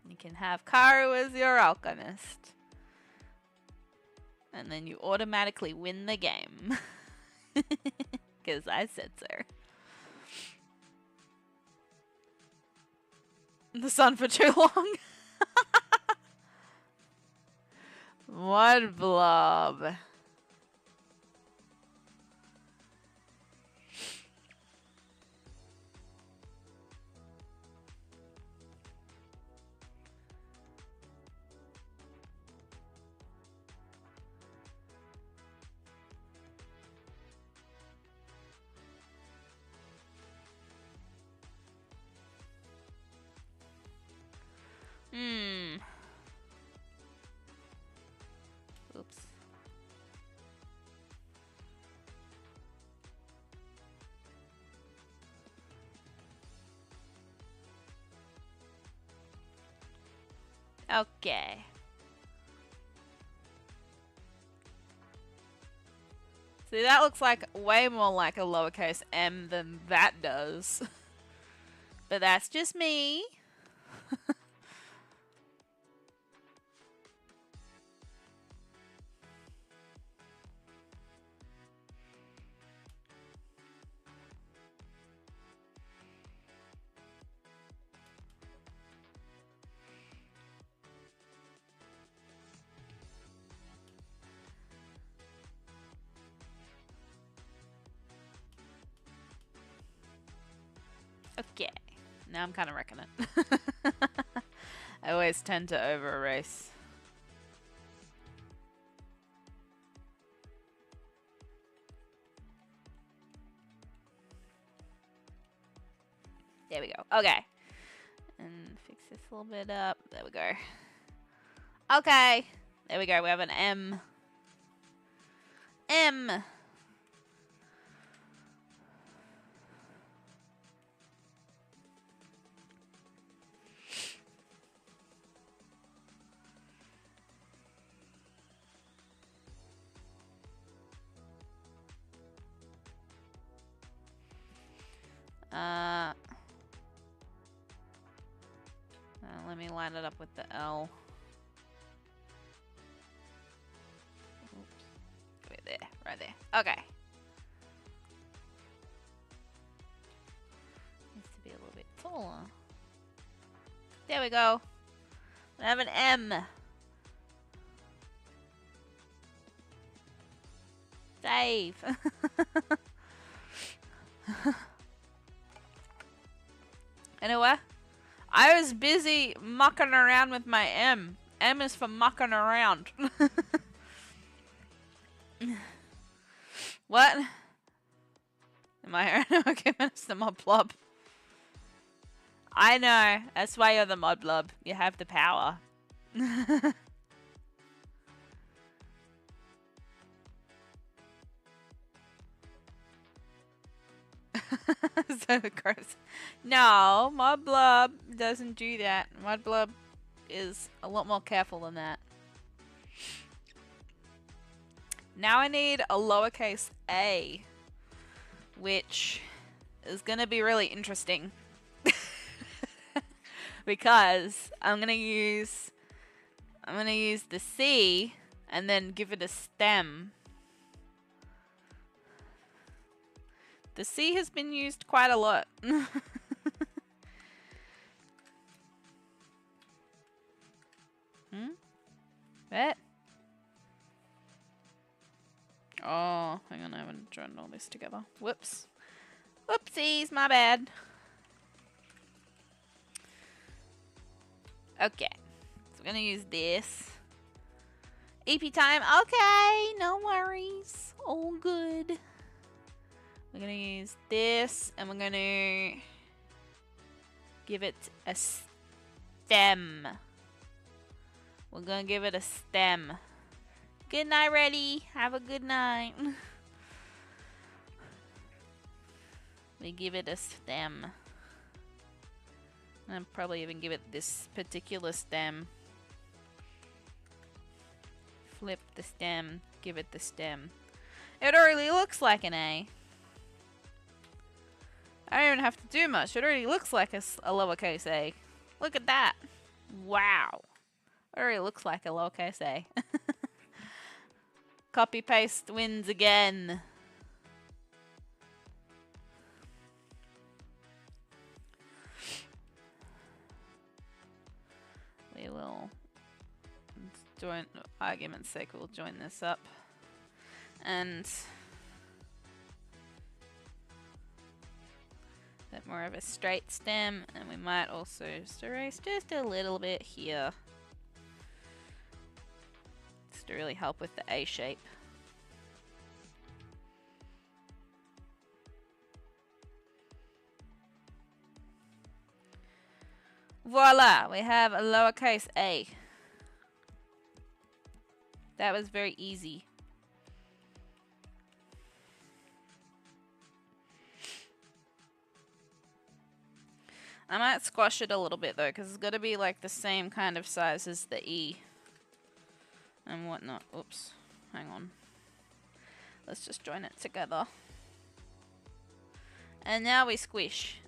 Speaker 1: You can have Karu as your alchemist. And then you automatically win the game. Because I said so. the sun for too long. ModBlob. Oops. Okay. See, that looks like way more like a lowercase m than that does. But that's just me. Okay. Now I'm kind of wrecking it. I always tend to over erase. There we go. Okay. And fix this a little bit up. There we go. Okay. There we go. We have an M. M. Let me line it up with the L. Oops. Right there, right there. Okay. Needs to be a little bit taller. There we go. I have an M. Save. Anyway, I was busy mucking around with my M. M is for mucking around. What? Am I okay? It's the ModBlob. I know. That's why you're the ModBlob. You have the power. So gross. No, ModBlob doesn't do that. ModBlob is a lot more careful than that. Now I need a lowercase a, which is going to be really interesting. Because I'm gonna use the C and then give it a stem. The C has been used quite a lot. What? Oh, hang on, I haven't joined all this together. Whoops. Whoopsies, my bad. Okay, so we're gonna use this. EP time, okay, no worries, all good. We're gonna use this, and we're gonna give it a stem. We're gonna give it a stem. Good night, Reddy. Have a good night. We give it a stem. I'll probably even give it this particular stem. Flip the stem, give it the stem. It already looks like an A. I don't even have to do much. It already looks like a lowercase a. Look at that. Wow. It already looks like a lowercase a. Copy paste wins again. argument's sake, we'll join this up. And a bit more of a straight stem, and we might also just erase just a little bit here. Just to really help with the A shape. Voila! We have a lowercase a. That was very easy. I might squash it a little bit though, because it's got to be like the same kind of size as the E and whatnot. Oops, hang on. Let's just join it together. And now we squish.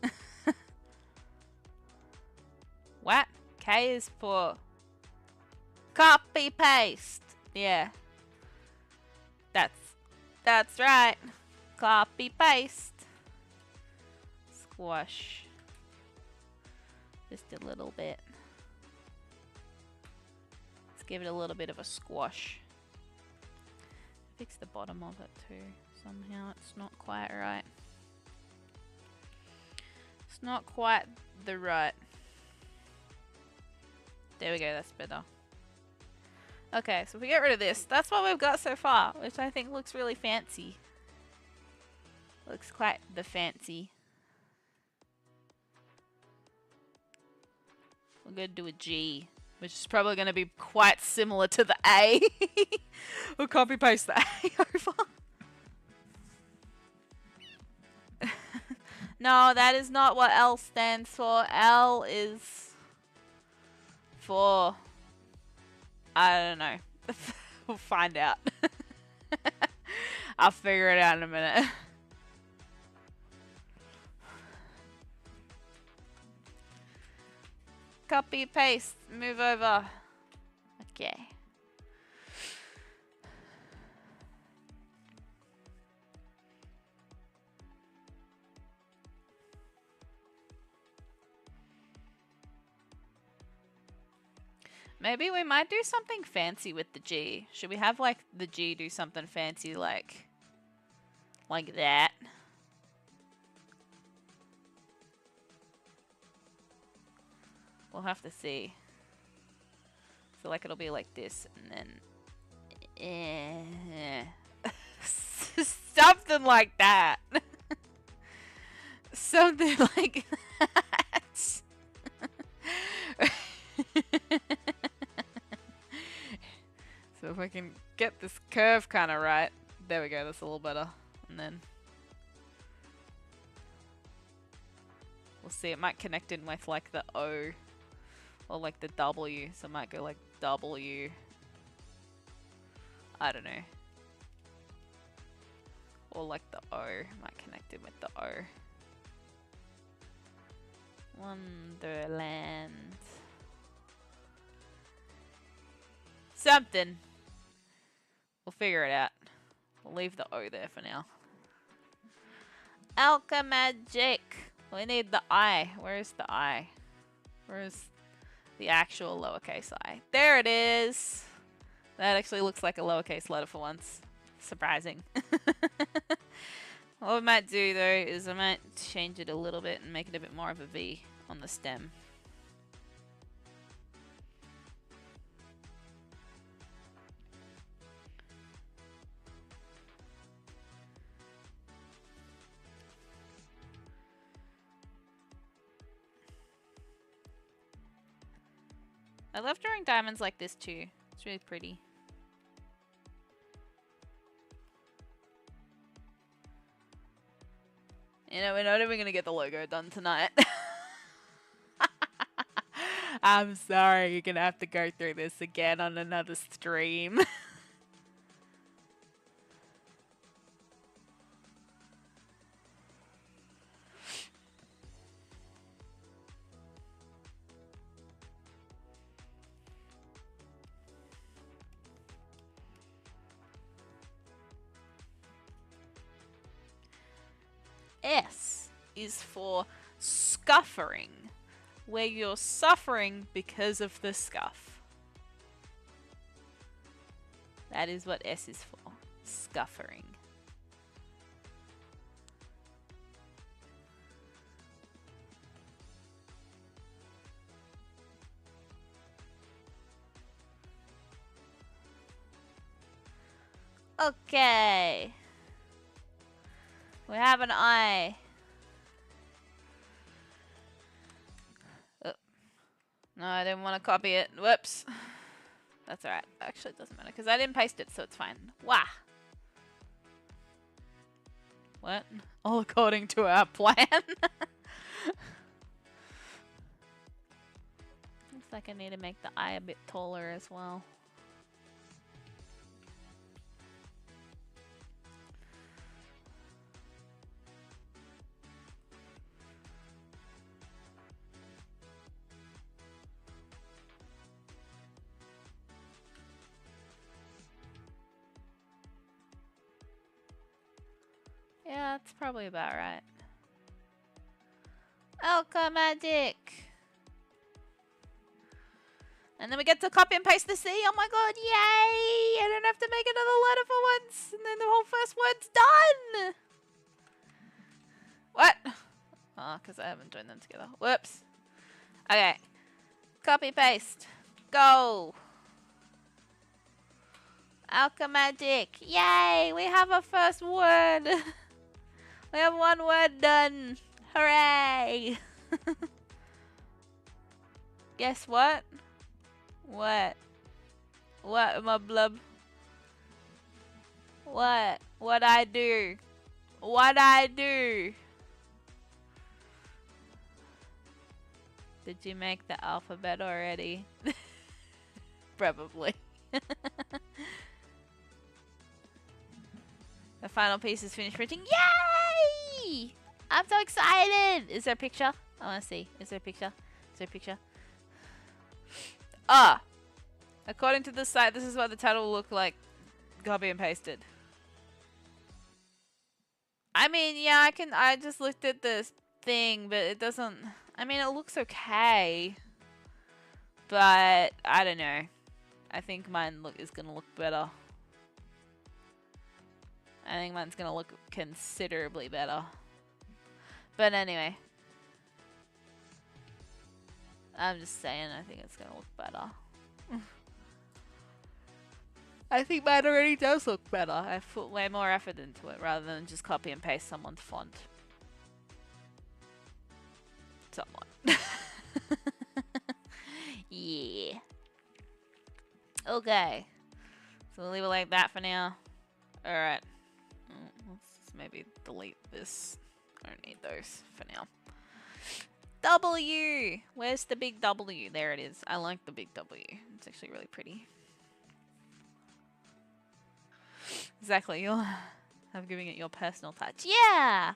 Speaker 1: What? K is for copy paste. Yeah. That's right. Copy paste. Squash. Just a little bit. Let's give it a little bit of a squash. Fix the bottom of it too. Somehow it's not quite right. It's not quite the right. There we go, that's better. Okay, so if we get rid of this, that's what we've got so far, which I think looks really fancy. Looks quite the fancy. We're going to do a G, which is probably going to be quite similar to the A. We'll copy paste the A over. No, that is not what L stands for. L is for... I don't know. We'll find out. I'll figure it out in a minute. Copy, paste, move over. Okay. Maybe we might do something fancy with the G. Should we have like the G do something fancy like that? We'll have to see. So like it'll be like this and then something like that. Something like that. So if I can get this curve kind of right, there we go, that's a little better. And then we'll see, it might connect in with like the O or like the W, so it might go like W. I don't know. Or like the O, might connect in with the O. Wonderland. Something. We'll figure it out. We'll leave the O there for now. Alchemagic. We need the I. Where is the I? Where is the actual lowercase I? There it is. That actually looks like a lowercase letter for once. Surprising. What we might do though is I might change it a little bit and make it a bit more of a V on the stem. I love drawing diamonds like this too. It's really pretty. You know, we're not even going to get the logo done tonight. I'm sorry, you're going to have to go through this again on another stream. S is for scuffering, where you're suffering because of the scuff. That is what S is for. Scuffering. Okay. We have an I. Oh. No, I didn't want to copy it. Whoops. That's alright. Actually, it doesn't matter because I didn't paste it, so it's fine. Wah. What? All according to our plan. Looks like I need to make the eye a bit taller as well. Yeah, that's probably about right. Alka magic! And then we get to copy and paste the C. Oh my god, yay! I don't have to make another letter for once. And then the whole first word's done! What? Oh, because I haven't joined them together. Whoops. Okay. Copy paste. Go! Alka magic. Yay! We have a first word. We have one word done. Hooray! Guess what? What? What, ModBlob? What? What I do? What I do? Did you make the alphabet already? Probably. The final piece is finished printing. Yay! I'm so excited! Is there a picture? I want to see. Is there a picture? Is there a picture? Ah! According to the site, this is what the title will look like. Copy and pasted. I mean, yeah, I just looked at this thing, but it doesn't... I mean, it looks okay. But, I don't know. I think mine is gonna look better. I think mine's gonna look considerably better. But anyway. I'm just saying, I think it's gonna look better. I think mine already does look better. I put way more effort into it rather than just copy and paste someone's font. Somewhat. Yeah. Okay. So we'll leave it like that for now. Alright. Let's maybe delete this. I don't need those for now. W! Where's the big W? There it is. I like the big W. It's actually really pretty. Exactly. You'll have giving it your personal touch. Yeah!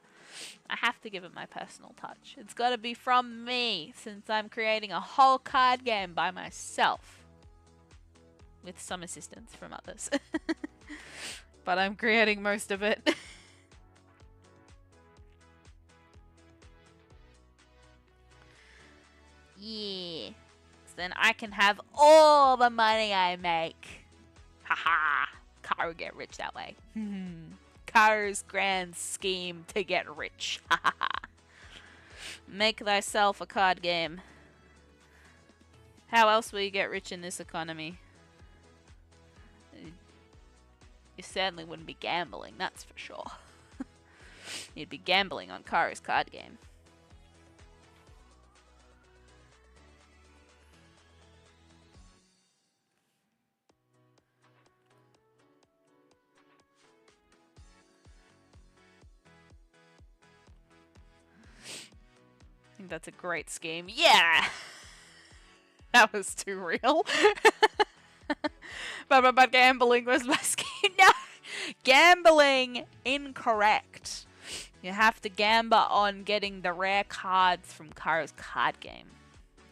Speaker 1: I have to give it my personal touch. It's got to be from me, since I'm creating a whole card game by myself. With some assistance from others. But I'm creating most of it. Yeah. So then I can have all the money I make. Haha. Karu get rich that way. Karu's grand scheme to get rich. Make thyself a card game. How else will you get rich in this economy? You certainly wouldn't be gambling, that's for sure. You'd be gambling on Karu's card game. I think that's a great scheme. Yeah! That was too real. But gambling was my scheme. No! Gambling incorrect. You have to gamble on getting the rare cards from Karu's card game.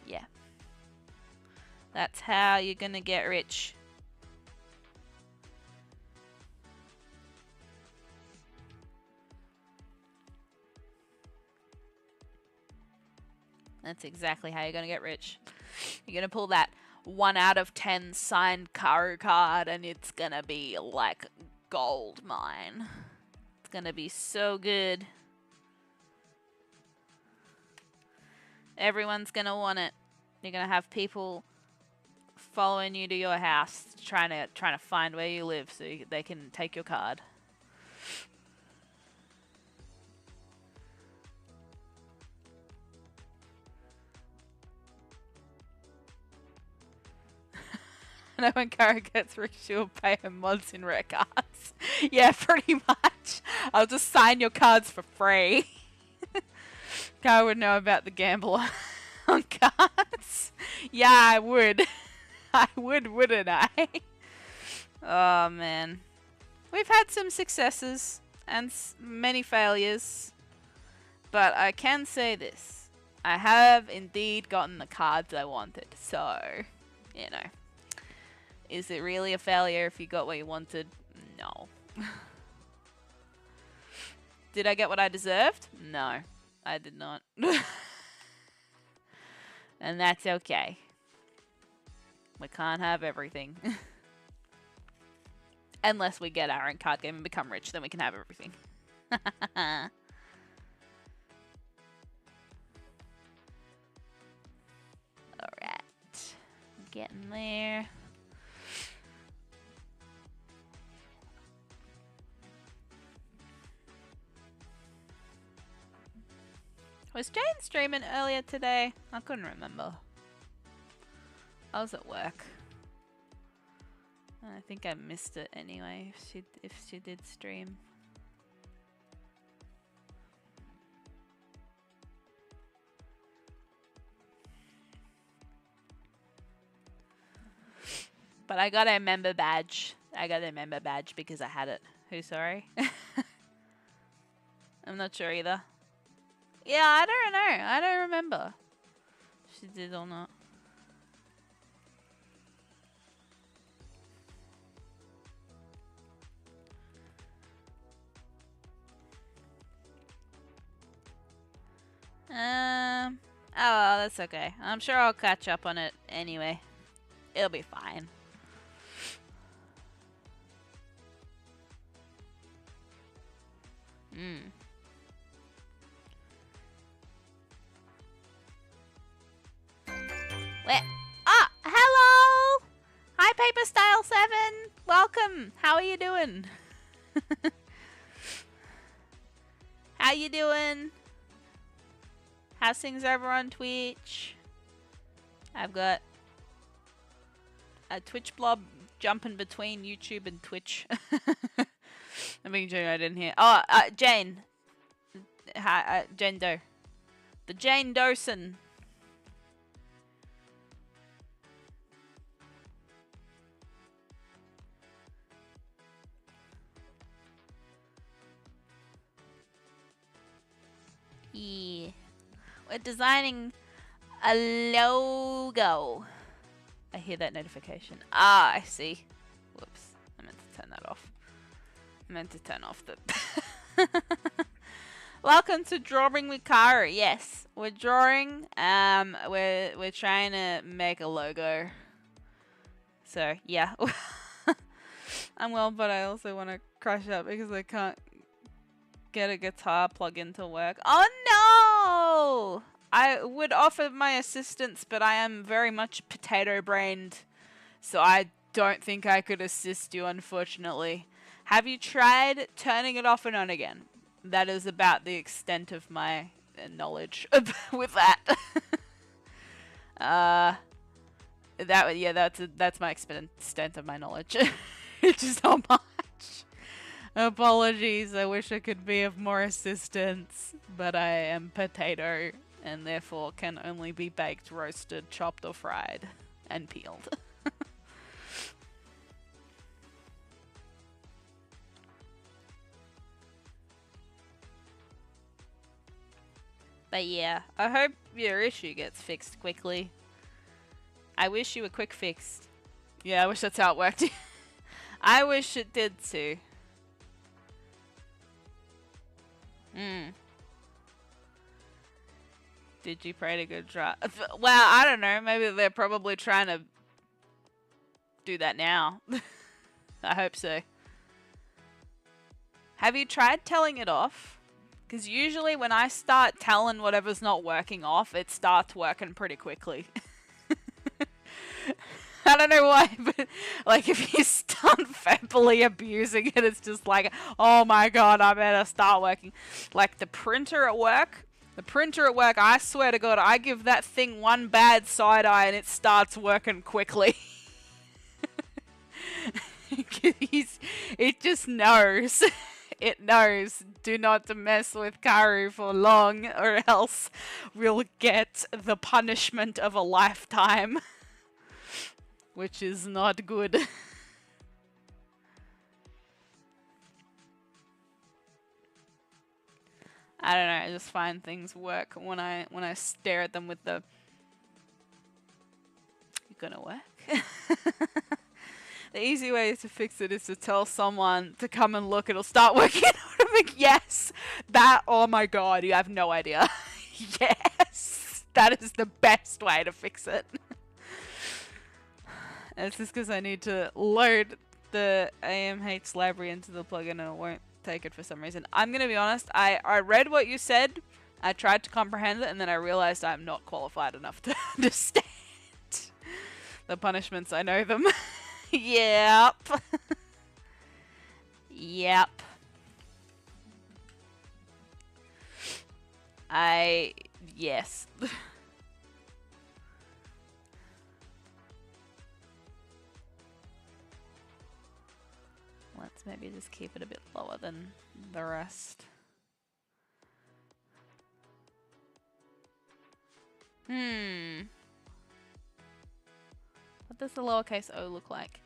Speaker 1: Yeah. That's how you're gonna get rich. That's exactly how you're gonna get rich. You're gonna pull that 1 out of 10 signed Karu card, and it's gonna be like gold mine. It's gonna be so good. Everyone's gonna want it. You're gonna have people following you to your house, trying to find where you live so they can take your card. I know when Kara gets rich, she'll pay her mods in rare cards. Yeah, pretty much. I'll just sign your cards for free. Kara would know about the gambler on cards. Yeah, I would. I would, wouldn't I? Oh, man. We've had some successes and many failures. But I can say this. I have indeed gotten the cards I wanted. So, you know. Is it really a failure if you got what you wanted? No. Did I get what I deserved? No, I did not. And that's okay. We can't have everything. Unless we get our own card game and become rich, then we can have everything. Alright. Getting there. Was Jane streaming earlier today? I couldn't remember. I was at work. I think I missed it anyway, if she did stream. But I got a member badge. I got a member badge because I had it. Who, sorry? I'm not sure either. Yeah, I don't know. I don't remember if she did or not. Oh, well, that's okay. I'm sure I'll catch up on it anyway. It'll be fine. Hello! Hi, Paper Style 7! Welcome! How are you doing? How you doing? How's things over on Twitch? I've got a Twitch blob jumping between YouTube and Twitch. I'm being Jane, I didn't hear. Oh, Jane. Hi, Jane Doe. The Jane Dosen. Yeah. We're designing a logo. I hear that notification. Ah, I see. Whoops. I meant to turn that off. I meant to turn off the... Welcome to Drawing with Karu. Yes, we're drawing. We're trying to make a logo. So, yeah. I'm well, but I also want to crash out because I can't get a guitar plug-in to work. Oh no! I would offer my assistance, but I am very much potato-brained, so I don't think I could assist you, unfortunately. Have you tried turning it off and on again? That is about the extent of my knowledge with that. That's my extent of my knowledge. It's just not much. Apologies, I wish I could be of more assistance, but I am potato and therefore can only be baked, roasted, chopped or fried and peeled. But yeah, I hope your issue gets fixed quickly. I wish you were quick fixed. Yeah, I wish that's how it worked. I wish it did too. Did you pray to good try? Well, I don't know. Maybe they're probably trying to do that now. I hope so. Have you tried telling it off? Because usually when I start telling whatever's not working off, it starts working pretty quickly. I don't know why, but like if you start verbally abusing it, it's just like, oh my god, I better start working. Like the printer at work, I swear to god, I give that thing one bad side eye and it starts working quickly. It just knows. It knows, do not mess with Karu for long or else we'll get the punishment of a lifetime. Which is not good. I don't know, I just find things work when I stare at them with the... You gonna work? The easy way to fix it is to tell someone to come and look. It'll start working automatic. Yes! That, oh my god, you have no idea. Yes! That is the best way to fix it. And it's just because I need to load the AMH library into the plugin and it won't take it for some reason. I'm going to be honest, I read what you said, I tried to comprehend it, and then I realized I'm not qualified enough to understand the punishments. I know them. Yep. Yep. Yes. Let's maybe just keep it a bit lower than the rest. What does the lowercase o look like?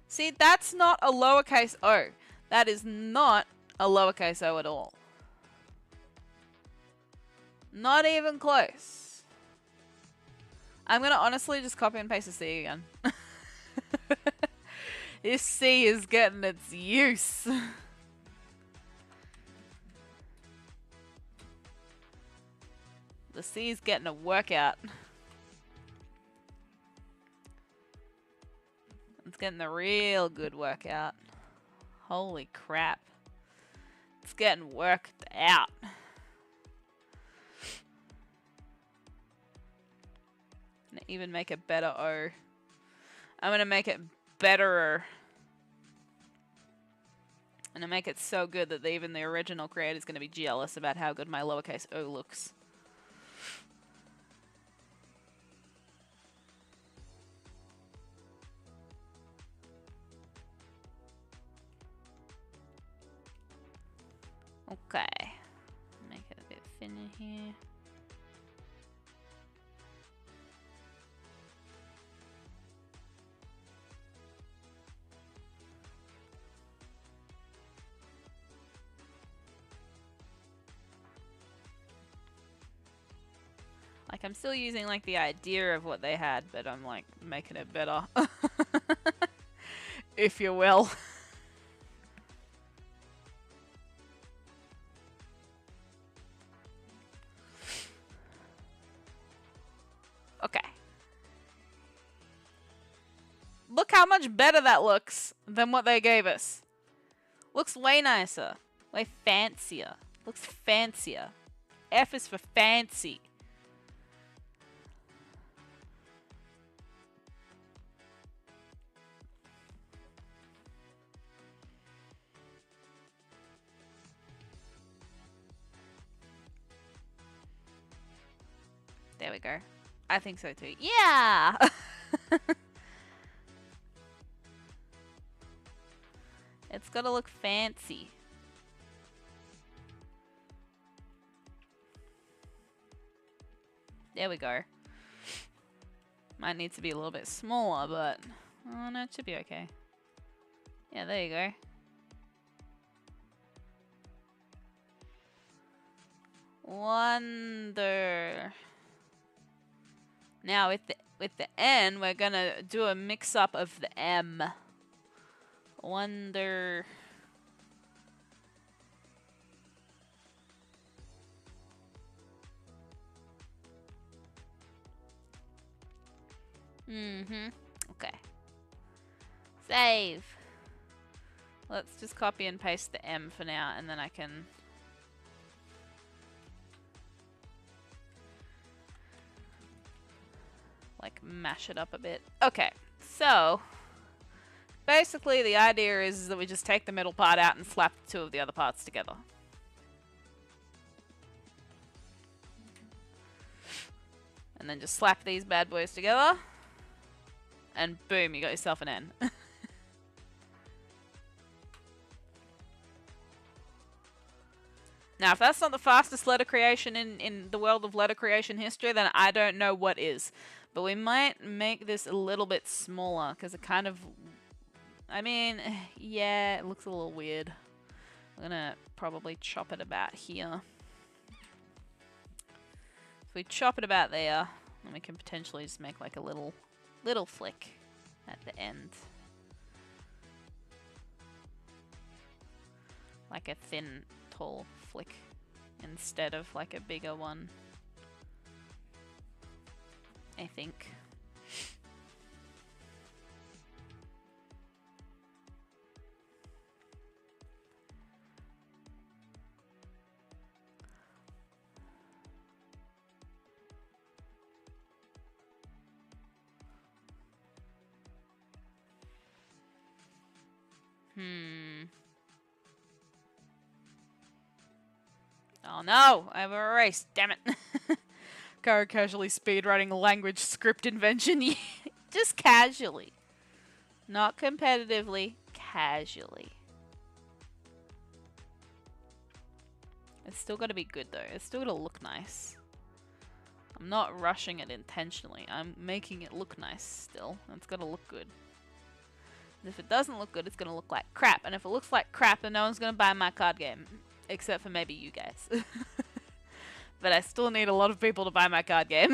Speaker 1: See, that's not a lowercase o. That is not a lowercase o at all. Not even close. I'm gonna honestly just copy and paste the C again. This C is getting its use. The C is getting a workout. It's getting a real good workout. Holy crap. It's getting worked out. And even make it better O. I'm gonna make it betterer. I'm gonna make it so good that even the original creator is gonna be jealous about how good my lowercase o looks. Okay. Make it a bit thinner here. Like, I'm still using, like, the idea of what they had, but I'm, like, making it better. If you will. Okay. Look how much better that looks than what they gave us. Looks way nicer. Way fancier. Looks fancier. F is for fancy. There we go. I think so too. Yeah! It's gotta look fancy. There we go. Might need to be a little bit smaller, but... Oh no, it should be okay. Yeah, there you go. Wonder... Now with the N, we're gonna do a mix-up of the M. Wonder... Okay. Save. Let's just copy and paste the M for now, and then I can... like, mash it up a bit. Okay, so... basically, the idea is that we just take the middle part out and slap two of the other parts together. And then just slap these bad boys together. And boom, you got yourself an N. Now, if that's not the fastest letter creation in the world of letter creation history, then I don't know what is. But we might make this a little bit smaller, because it kind of... I mean, yeah, it looks a little weird. I'm gonna probably chop it about here. If we chop it about there, then we can potentially just make like a little flick at the end. Like a thin, tall flick instead of like a bigger one, I think. Oh no, I've erased, damn it. Karu casually speedrunning language script invention. Just casually. Not competitively, casually. It's still gotta be good though. It's still gotta look nice. I'm not rushing it intentionally. I'm making it look nice still. It's gotta look good. And if it doesn't look good, it's gonna look like crap. And if it looks like crap, then no one's gonna buy my card game. Except for maybe you guys. But I still need a lot of people to buy my card game.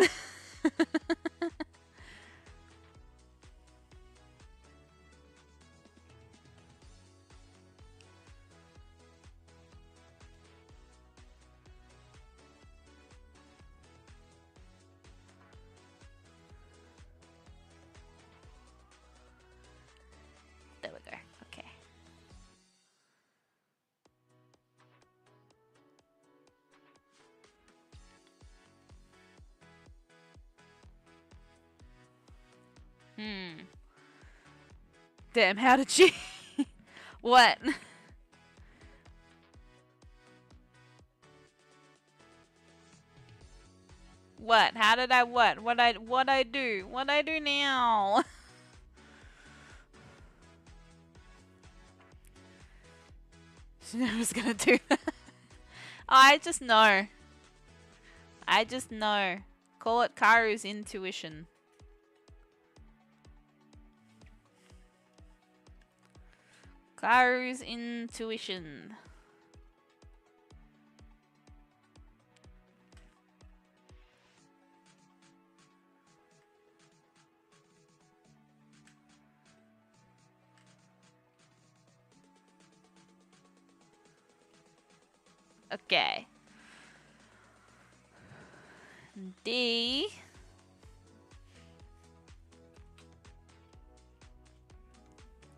Speaker 1: There we go. Okay. Damn, how did she... What? What? How did I what? What I do? What I do now? She was gonna do that. I just know. I just know. Call it Karu's intuition. Karu's intuition. Okay. D.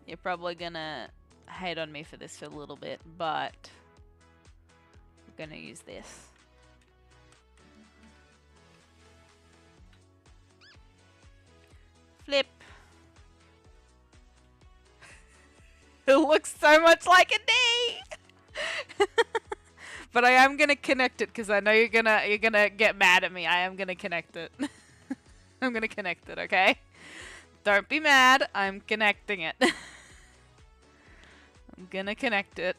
Speaker 1: You're probably gonna hate on me for this for a little bit, but we're gonna use this. Flip. It looks so much like a D. But I am gonna connect it because I know you're gonna get mad at me. I am gonna connect it. I'm gonna connect it, okay? Don't be mad. I'm connecting it. I'm gonna connect it.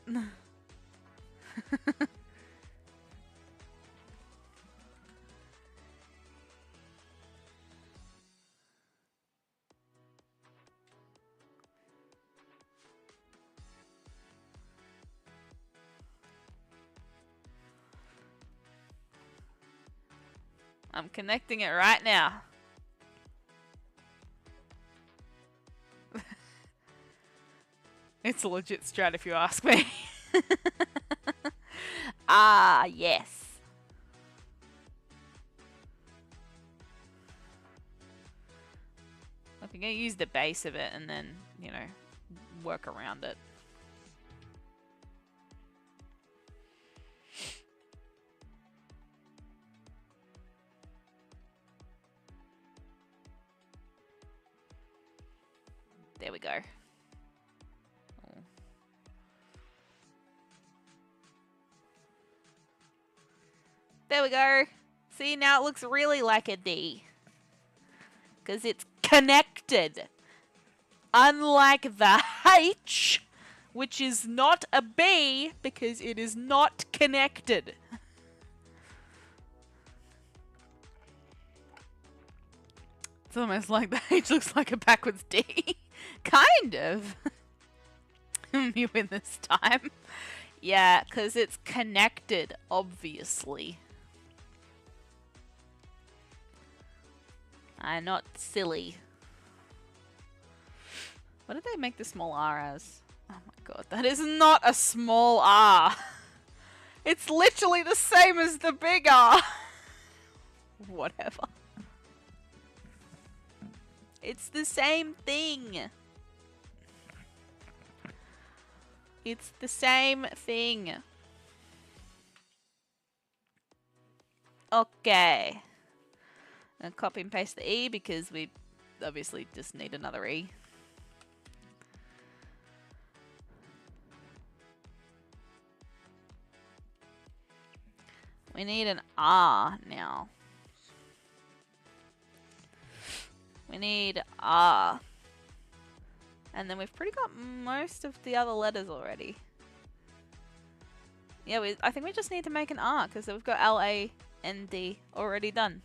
Speaker 1: I'm connecting it right now. It's a legit strat if you ask me. Ah, yes. Look, I'm going to use the base of it and then, you know, work around it. There we go. Oh. There we go. See, now it looks really like a D. Because it's connected. Unlike the H, which is not a B because it is not connected. It's almost like the H looks like a backwards D. Kind of. You win this time. Yeah, because it's connected, obviously. I'm not silly. What did they make the small r as? Oh my god, that is not a small r. It's literally the same as the big R. Whatever. It's the same thing. It's the same thing. Okay. And copy and paste the E because we obviously just need another E. We need an R now. We need R. And then we've pretty got most of the other letters already. Yeah, I think we just need to make an R because we've got L-A-N-D already done.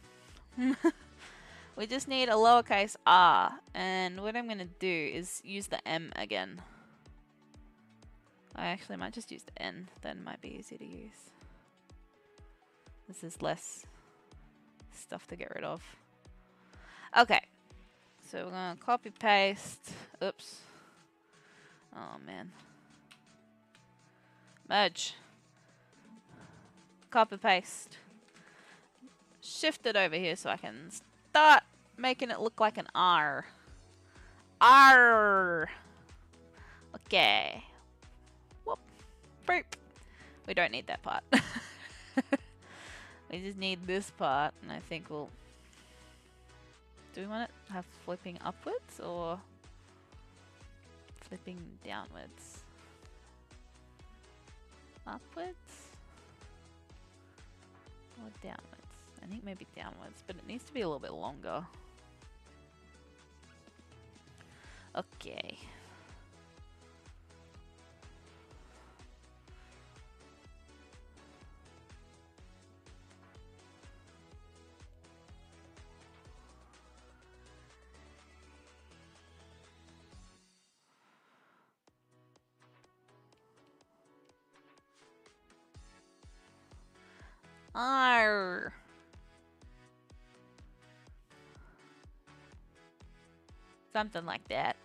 Speaker 1: We just need a lowercase r. And what I'm going to do is use the M again. I actually might just use the N. Then might be easier to use. This is less stuff to get rid of. Okay. So we're going to copy paste. Oops. Oh man. Merge. Copy paste. Shift it over here so I can start making it look like an R. R. Okay. Whoop. Boop. We don't need that part. We just need this part, and I think we'll... Do we want it to have flipping upwards or flipping downwards? Upwards or downwards? I think maybe downwards, but it needs to be a little bit longer. Okay. R. Something like that.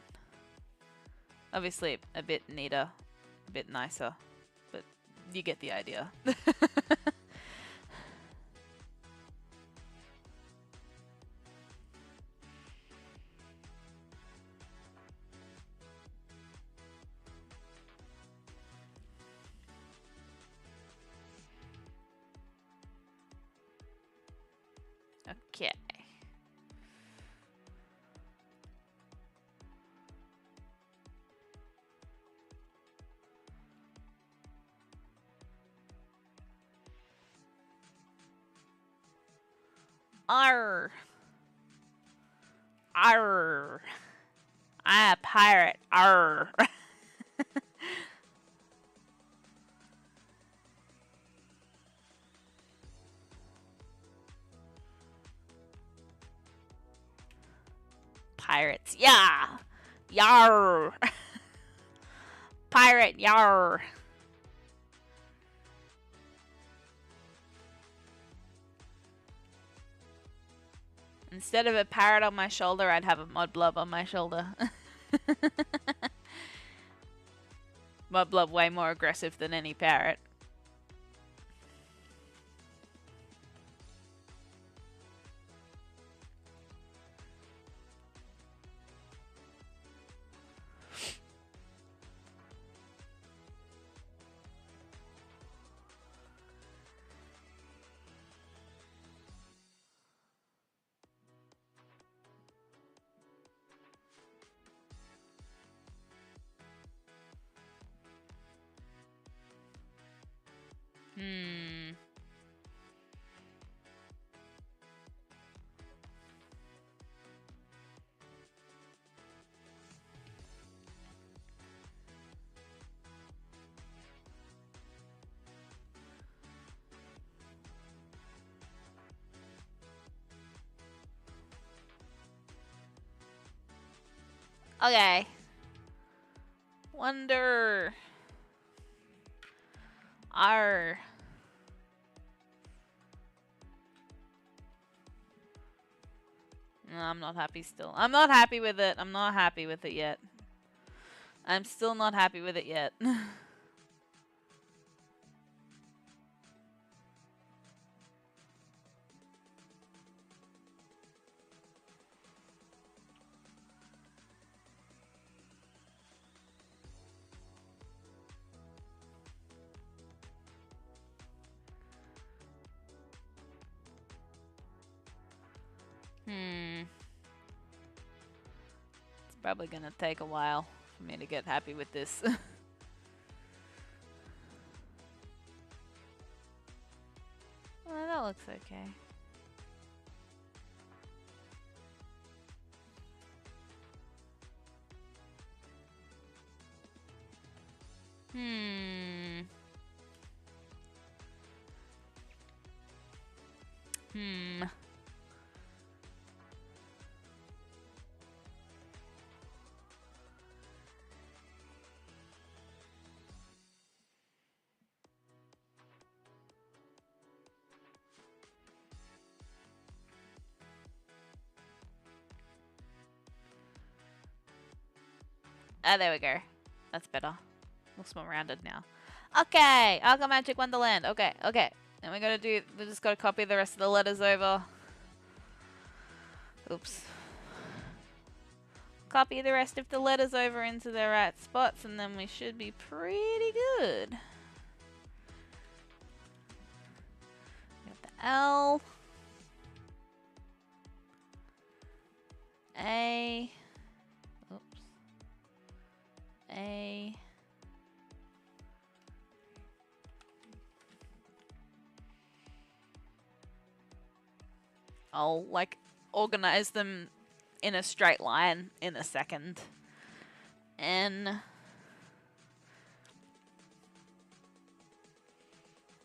Speaker 1: Obviously a bit neater, a bit nicer, but you get the idea. Okay. Arr. Arr. I'm a pirate. Arr. Pirates. Yeah. Yar. Pirate. Yar. Instead of a parrot on my shoulder, I'd have a ModBlob on my shoulder. ModBlob way more aggressive than any parrot. Okay. Wonder. R. No, I'm not happy still. I'm not happy with it. I'm not happy with it yet. I'm still not happy with it yet. It's probably gonna take a while for me to get happy with this. Well, that looks okay. Ah, there we go. That's better. Looks more rounded now. Okay, Alka Magic Wonderland. Okay. And we just gotta copy the rest of the letters over. Oops. Copy the rest of the letters over into their right spots, and then we should be pretty good. Got the L. A. Oops. A. I'll like organize them in a straight line in a second. N.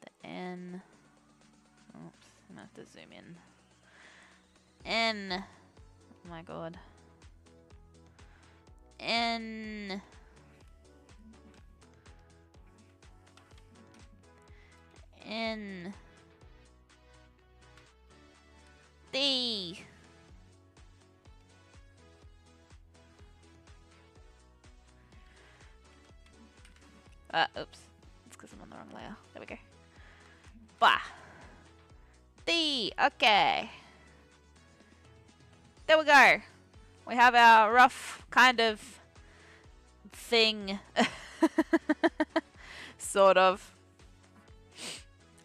Speaker 1: The N. Oops, I'm gonna have to zoom in. N. Oh my god. N. N. D. Oops. It's because I'm on the wrong layer. There we go. Bah. D. Okay. There we go. We have our rough kind of thing. Sort of.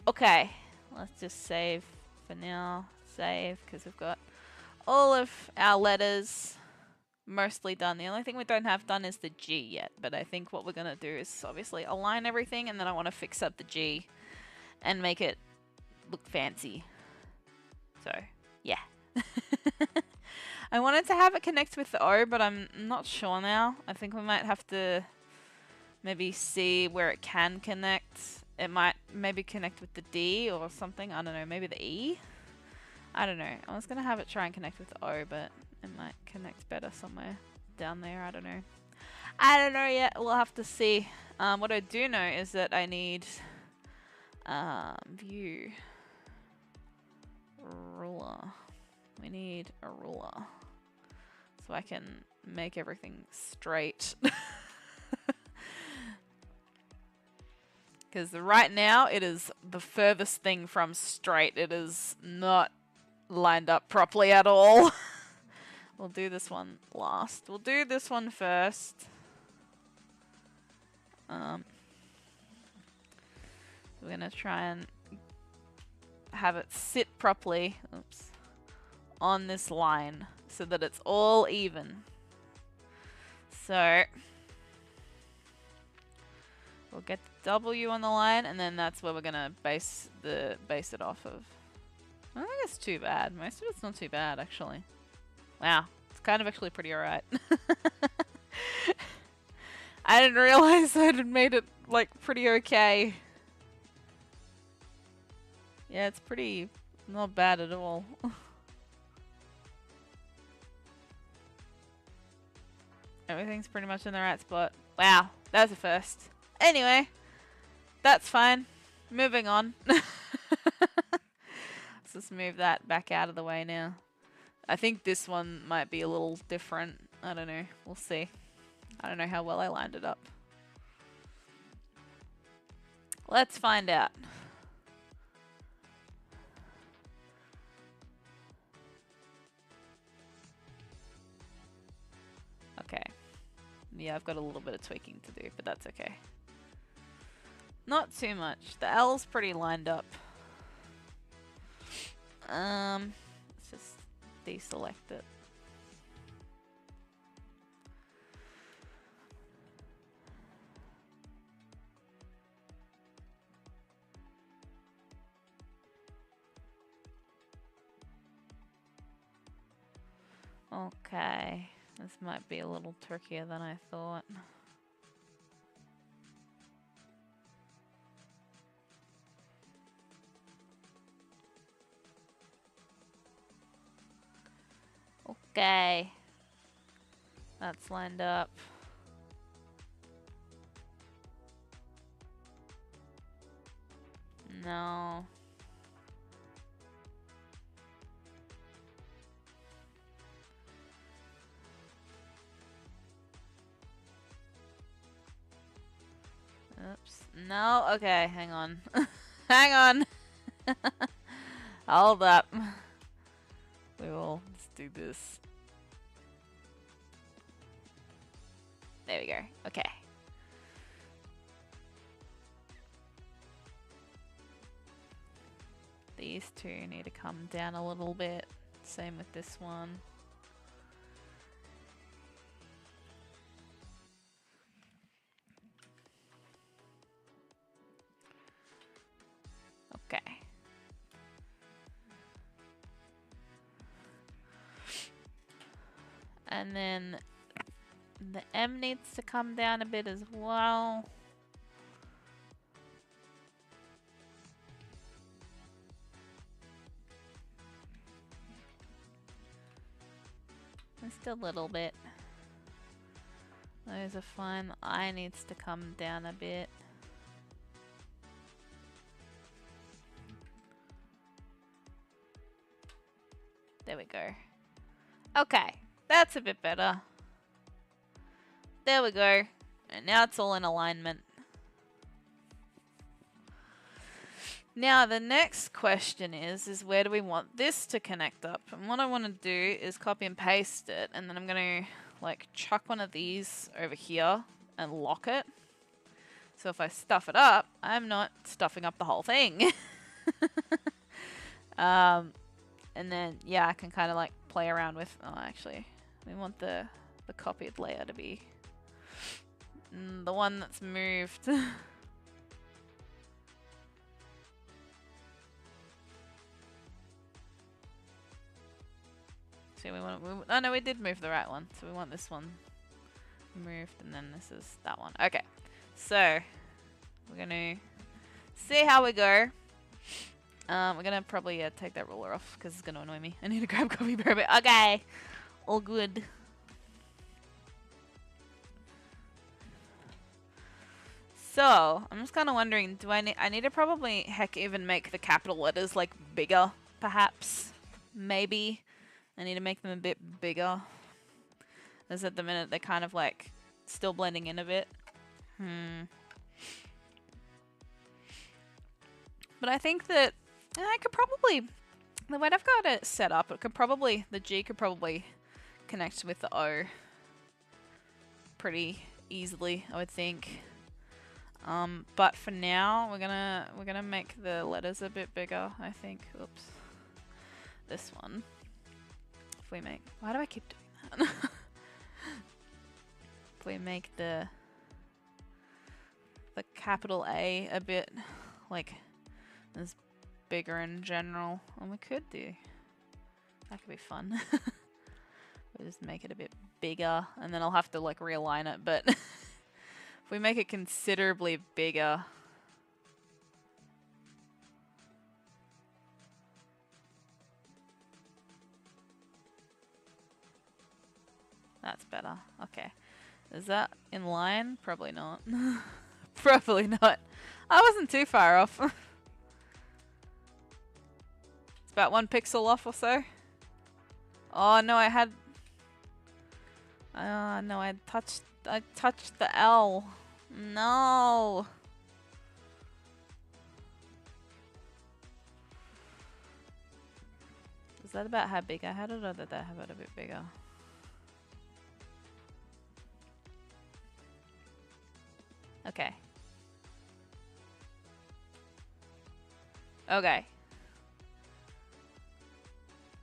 Speaker 1: Okay. Let's just save for now. Save, because we've got all of our letters mostly done. The only thing we don't have done is the G yet, but I think what we're going to do is obviously align everything, and then I want to fix up the G and make it look fancy. So, yeah. I wanted to have it connect with the O, but I'm not sure now. I think we might have to maybe see where it can connect. It might maybe connect with the D or something. I don't know, maybe the E? I don't know. I was going to have it try and connect with the O, but it might connect better somewhere down there. I don't know. I don't know yet. We'll have to see. What I do know is that I need view ruler. We need a ruler so I can make everything straight. Because right now it is the furthest thing from straight. It is not lined up properly at all. We'll do this one last. We'll do this one first. We're gonna try and have it sit properly, oops, on this line so that it's all even. So we'll get the W on the line, and then that's where we're gonna base it off of. I don't think it's too bad. Most of it's not too bad, actually. Wow, it's kind of actually pretty alright. I didn't realize I had made it like pretty okay. Yeah, it's pretty not bad at all. Everything's pretty much in the right spot. Wow, that's a first. Anyway, that's fine. Moving on. Let's just move that back out of the way now. I think this one might be a little different. I don't know. We'll see. I don't know how well I lined it up. Let's find out. Okay. Yeah, I've got a little bit of tweaking to do, but that's okay. Not too much. The L's pretty lined up. Let's just deselect it. Okay, this might be a little trickier than I thought. Okay, that's lined up. No. Oops. No, okay, hang on. Hang on. Hold up. We will just do this. There we go. Okay. These two need to come down a little bit. Same with this one. Okay. And then the M needs to come down a bit as well. Just a little bit. Those are fine. The I needs to come down a bit. There we go. Okay, that's a bit better. There we go. And now it's all in alignment. Now the next question is where do we want this to connect up? And what I want to do is copy and paste it, and then I'm going to like chuck one of these over here and lock it. So if I stuff it up, I'm not stuffing up the whole thing. And then, yeah, I can kind of like play around with, oh, actually, we want the copied layer to be the one that's moved. See, oh no, we did move the right one. So we want this one moved, and then this is that one. Okay, so we're gonna see how we go. We're gonna probably take that ruler off because it's gonna annoy me. I need to grab copy for a bit. Okay, all good. So I'm just kind of wondering, do I need to probably heck even make the capital letters like bigger, perhaps, maybe. I need to make them a bit bigger. As at the minute they're kind of like still blending in a bit. But I think that I could probably, the way I've got it set up, it could probably, the G could probably connect with the O pretty easily, I would think. But for now, we're gonna make the letters a bit bigger, I think. Oops. This one. If we make, why do I keep doing that? If we make the capital A a bit like this bigger in general, and we could do that, could be fun. We'll just make it a bit bigger, and then I'll have to like realign it, but if we make it considerably bigger, that's better. Okay, Is that in line? Probably not. Probably not. I wasn't too far off. It's about 1 pixel off or so. Oh no, I had... no, I touched the L. No. Is that about how big I had it, or did I have it a bit bigger? Okay. Okay.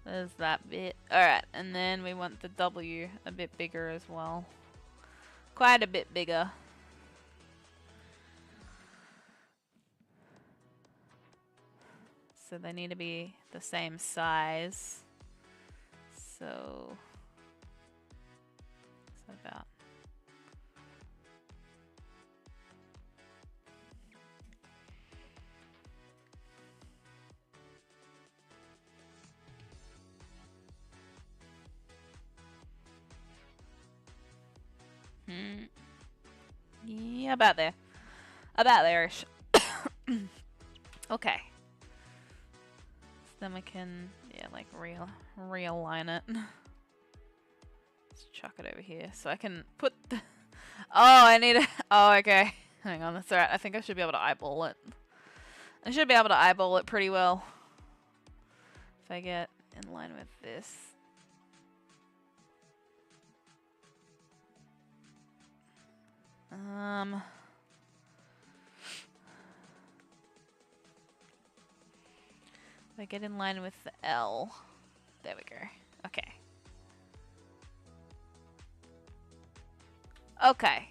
Speaker 1: There's that bit. Alright, and then we want the W a bit bigger as well. Quite a bit bigger. So they need to be the same size. So about. Yeah, about there. About there-ish. Okay. So then we can, yeah, like realign it. Let's chuck it over here so I can put the... Oh, I need a... Oh, okay. Hang on, that's alright. I think I should be able to eyeball it. I should be able to eyeball it pretty well. If I get in line with this. If I get in line with the L. There we go. Okay. Okay.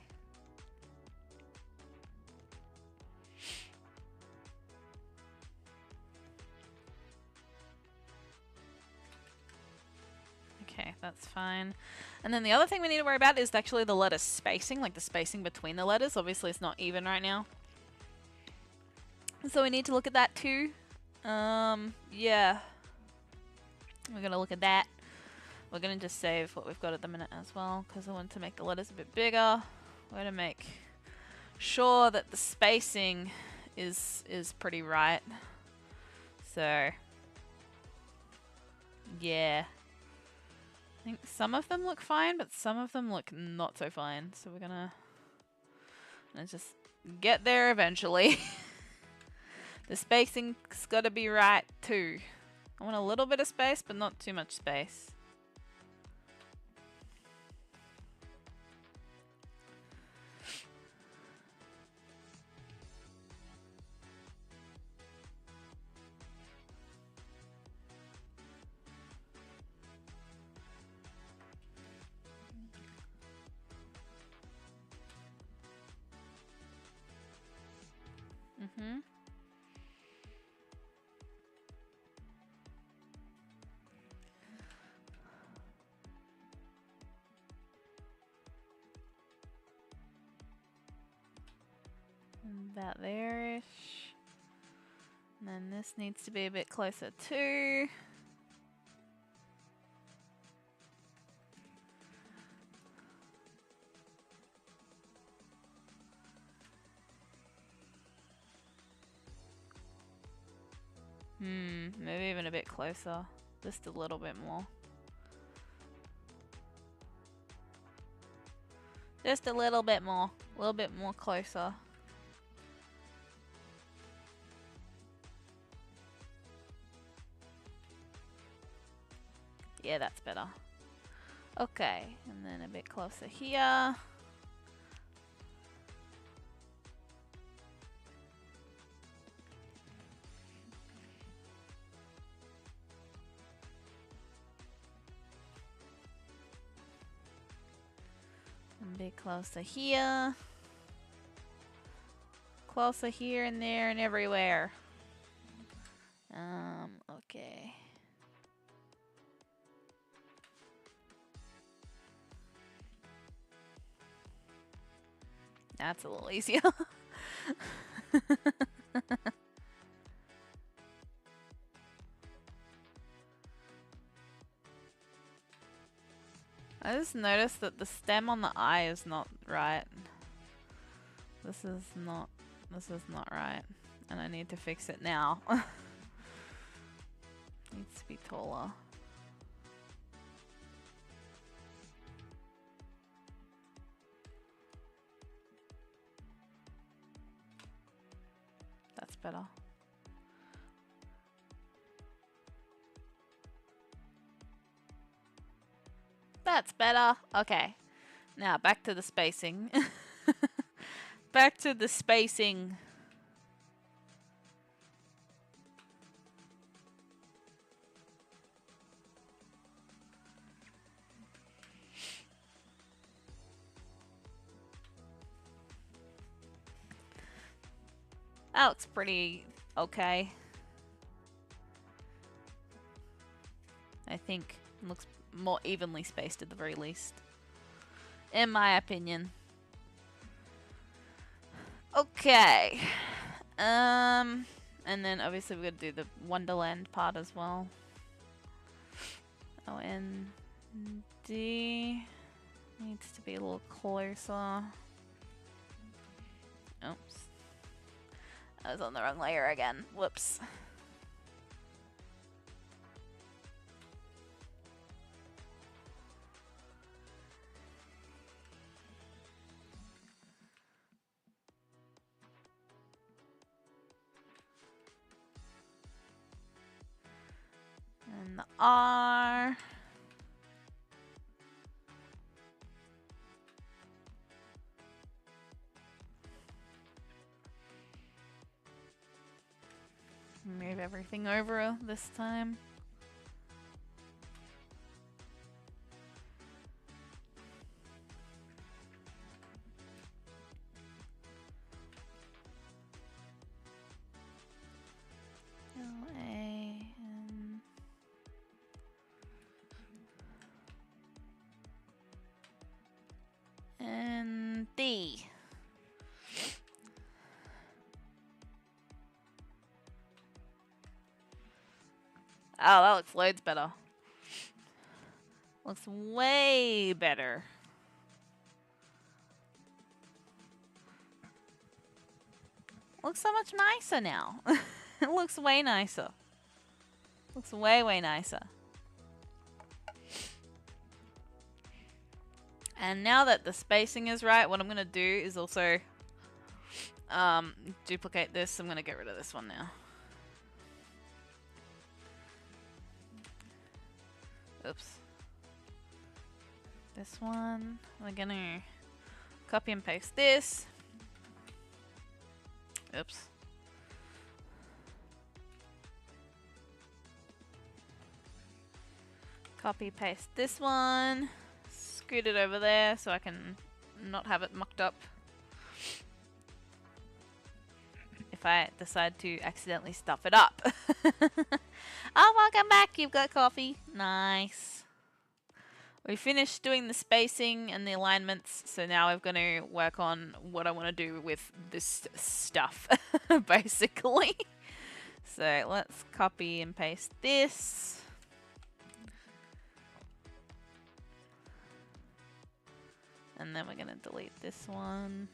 Speaker 1: Okay, that's fine. And then the other thing we need to worry about is actually the letter spacing, like the spacing between the letters. Obviously it's not even right now. So we need to look at that too. Yeah. We're gonna look at that. We're gonna just save what we've got at the minute as well, because I want to make the letters a bit bigger. We're gonna make sure that the spacing is pretty right. So yeah. I think some of them look fine, but some of them look not so fine. So we're gonna just get there eventually. The spacing's gotta be right too. I want a little bit of space, but not too much space. About there-ish. And then this needs to be a bit closer too. Maybe even a bit closer. Just a little bit more. Just a little bit more. A little bit more closer. Yeah, that's better. Okay, and then a bit closer here. A bit closer here. Closer here and there and everywhere. Okay. That's a little easier. I just noticed that the stem on the eye is not right. This is not right. And I need to fix it now. Needs to be taller. That's better. That's better. Okay. Now back to the spacing. Back to the spacing. That looks pretty okay. I think it looks more evenly spaced at the very least. In my opinion. Okay. And then obviously we're gonna do the Wonderland part as well. OND needs to be a little closer. Oops. I was on the wrong layer again. Whoops. And the R. Move everything over this time. And D. Oh, that looks loads better. Looks way better. Looks so much nicer now. It looks way nicer. Looks way, way nicer. And now that the spacing is right, what I'm going to do is also duplicate this. I'm going to get rid of this one now. Oops. This one, we're going to copy and paste this. Oops. Copy paste this one. Scoot it over there so I can not have it mucked up if I decide to accidentally stuff it up. Oh, welcome back. You've got coffee. Nice. We finished doing the spacing and the alignments, so now we're going to work on what I want to do with this stuff, basically. So let's copy and paste this. And then we're going to delete this one.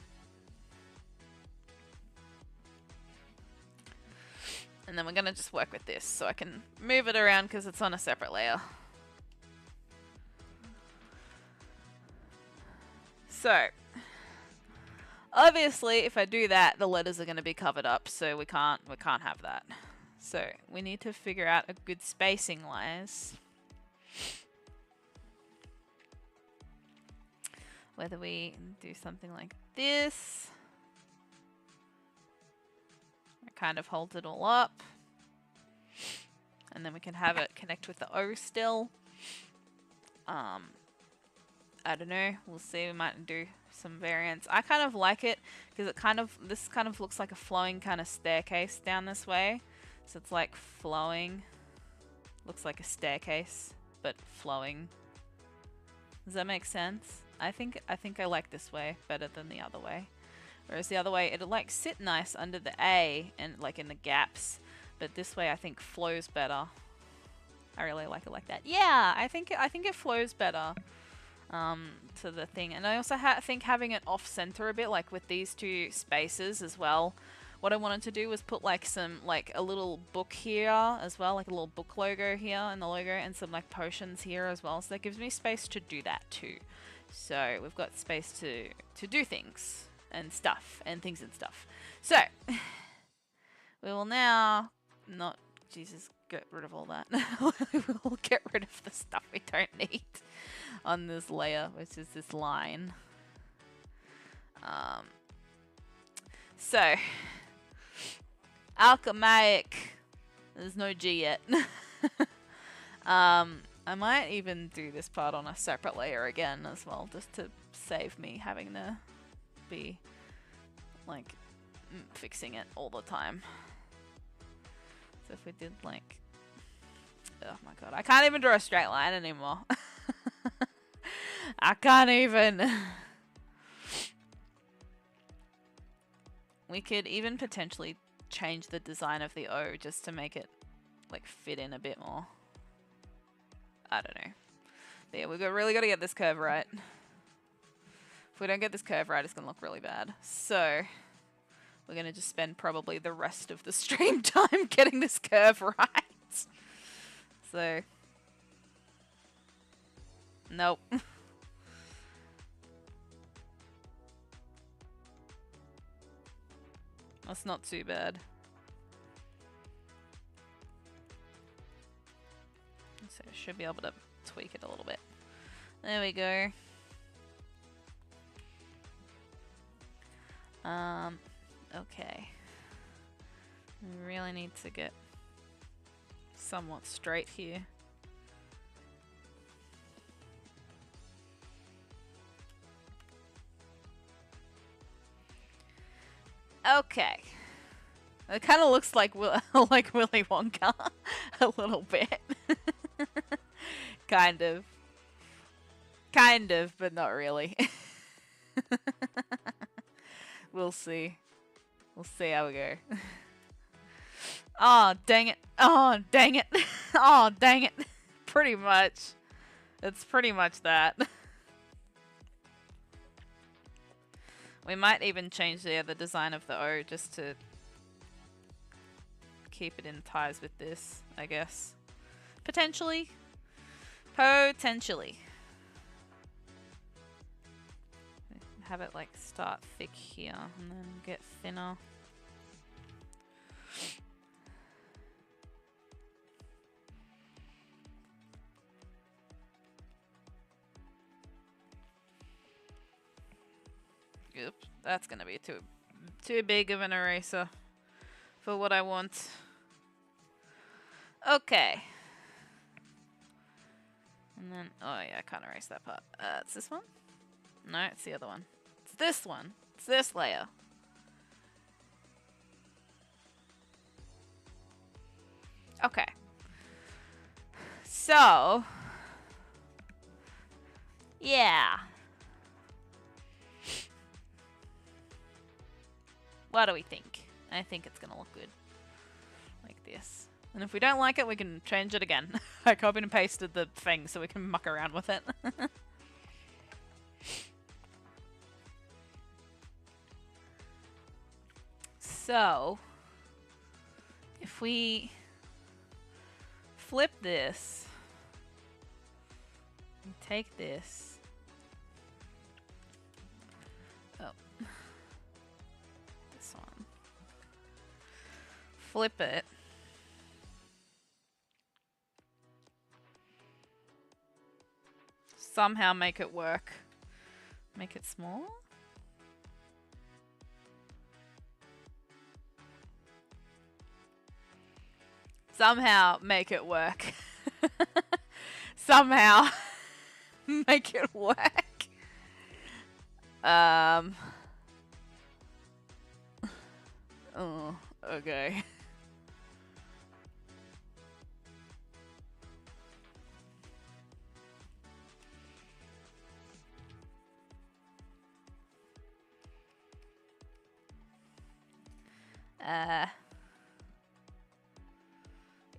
Speaker 1: And then we're going to just work with this so I can move it around because it's on a separate layer. So, obviously if I do that, the letters are going to be covered up, so we can't have that. So, we need to figure out a good spacing wise. Whether we do something like this. Kind of holds it all up, and then we can have it connect with the O still. I don't know, we'll see. We might do some variants. I kind of like it because this kind of looks like a flowing kind of staircase down this way, so it's like flowing, looks like a staircase but flowing. Does that make sense? I think I like this way better than the other way. Whereas the other way, it'll like sit nice under the A and like in the gaps. But this way I think flows better. I really like it like that. Yeah, I think it flows better. to the thing. And I also think having it off-center a bit, like with these two spaces as well. What I wanted to do was put like a little book here as well, like a little book logo here in the logo, and some like potions here as well. So that gives me space to do that too. So we've got space to do things and stuff and things and stuff. So we will now Jesus, get rid of all that. We'll get rid of the stuff we don't need on this layer, which is this line. So alchemaic, there's no G yet. I might even do this part on a separate layer again as well, just to save me having to be like fixing it all the time. So if we did like, oh my god, I can't even draw a straight line anymore. I can't even. We could even potentially change the design of the O just to make it like fit in a bit more. I don't know. But yeah, we've really got to get this curve right. If we don't get this curve right, it's going to look really bad. So we're going to just spend probably the rest of the stream time getting this curve right. So, nope. That's not too bad. So should be able to tweak it a little bit. There we go. Okay. We really need to get somewhat straight here. Okay. It kind of looks like like Willy Wonka a little bit. Kind of. Kind of, but not really. We'll see. We'll see how we go. Oh, dang it. Oh, dang it. Oh, dang it. Pretty much. It's pretty much that. We might even change the design of the O just to keep it in ties with this, I guess. Potentially. Potentially. Have it like start thick here and then get thinner. Oops, that's gonna be too big of an eraser for what I want. Okay. And then, oh yeah, I can't erase that part. It's this one? No, it's the other one. It's this one. It's this layer. Okay. So, yeah. What do we think? I think it's gonna look good. Like this. And if we don't like it, we can change it again. I copied and pasted the thing so we can muck around with it. So, if we flip this, and take this, this one, flip it, somehow make it work, make it small. Somehow make it work. Somehow make it work. Oh, okay.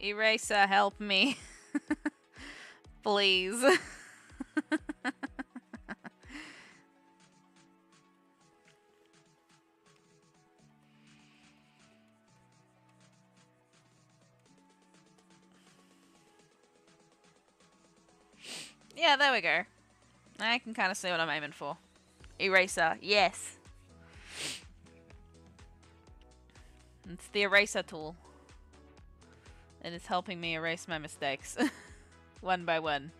Speaker 1: Eraser, help me. Please. Yeah, there we go. I can kind of see what I'm aiming for. Eraser, yes. It's the eraser tool. It is helping me erase my mistakes. One by one.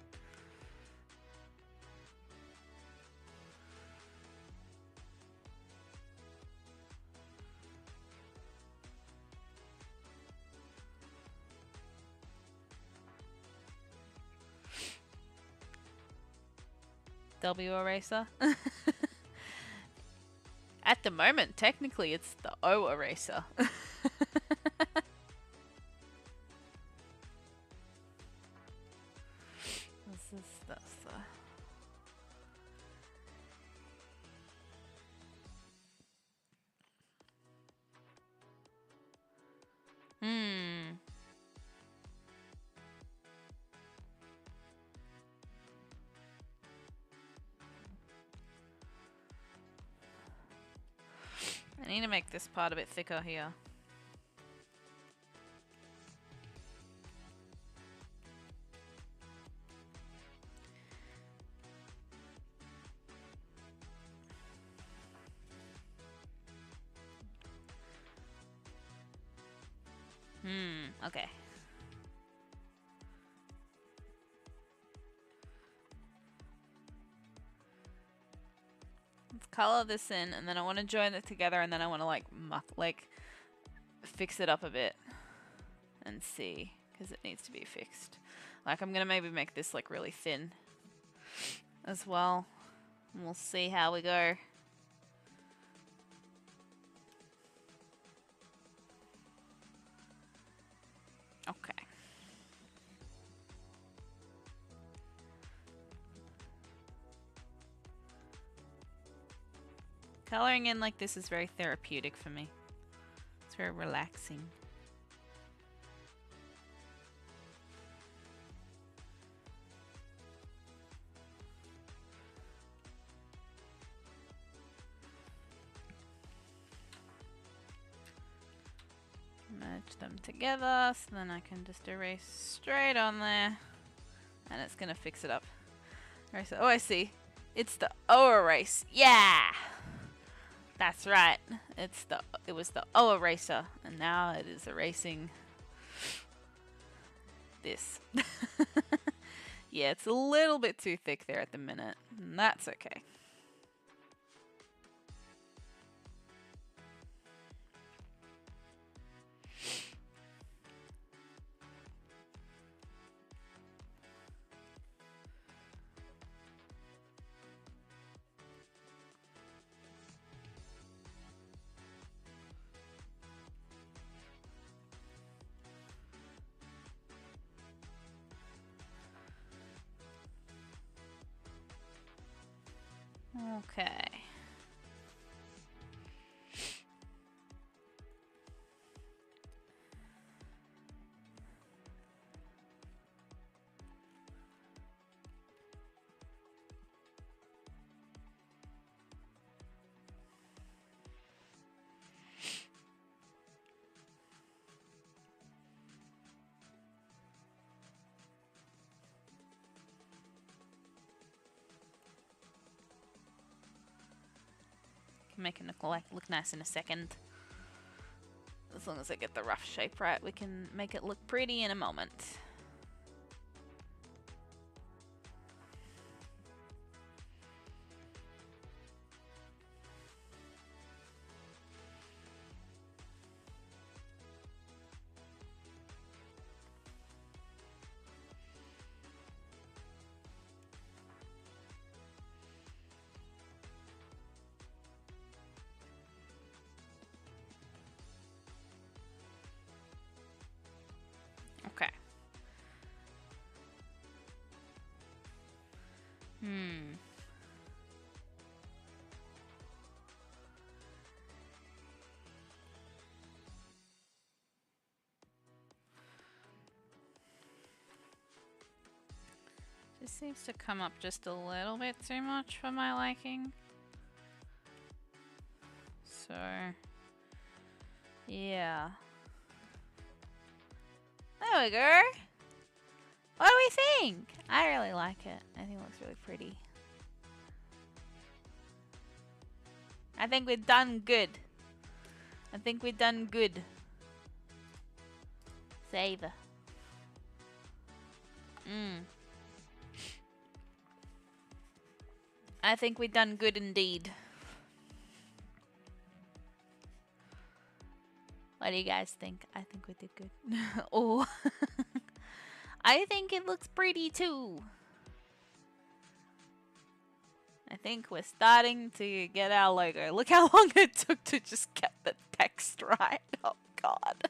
Speaker 1: W eraser. At the moment, technically, it's the O eraser. That's the... I need to make this part a bit thicker here. Okay. Let's color this in, and then I want to join it together, and then I want to like fix it up a bit and see, because it needs to be fixed. Like, I'm gonna maybe make this like really thin as well, and we'll see how we go. Okay. Coloring in like this is very therapeutic for me. It's very relaxing. Merge them together so then I can just erase straight on there, and it's gonna fix it up. Erase. Oh, I see. It's the O erase. Yeah, that's right. It was the O eraser, and now it is erasing this. Yeah, it's a little bit too thick there at the minute, and that's okay. Okay. Make it look nice in a second. As long as I get the rough shape right, we can make it look pretty in a moment. Okay. This seems to come up just a little bit too much for my liking. So, yeah. There we go. What do we think? I really like it. I think it looks really pretty. I think we've done good. I think we've done good. Save. I think we've done good indeed. What do you guys think? I think we did good. Oh. I think it looks pretty too. I think we're starting to get our logo. Look how long it took to just get the text right. Oh god.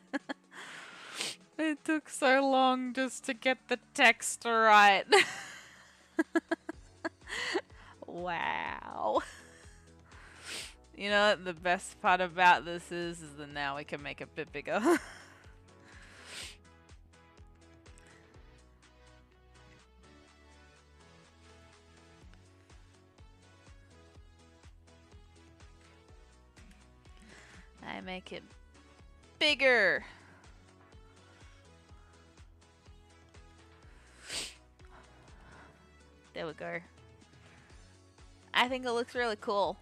Speaker 1: It took so long just to get the text right. Wow. You know what the best part about this is that now we can make it a bit bigger. I make it bigger. There we go. I think it looks really cool.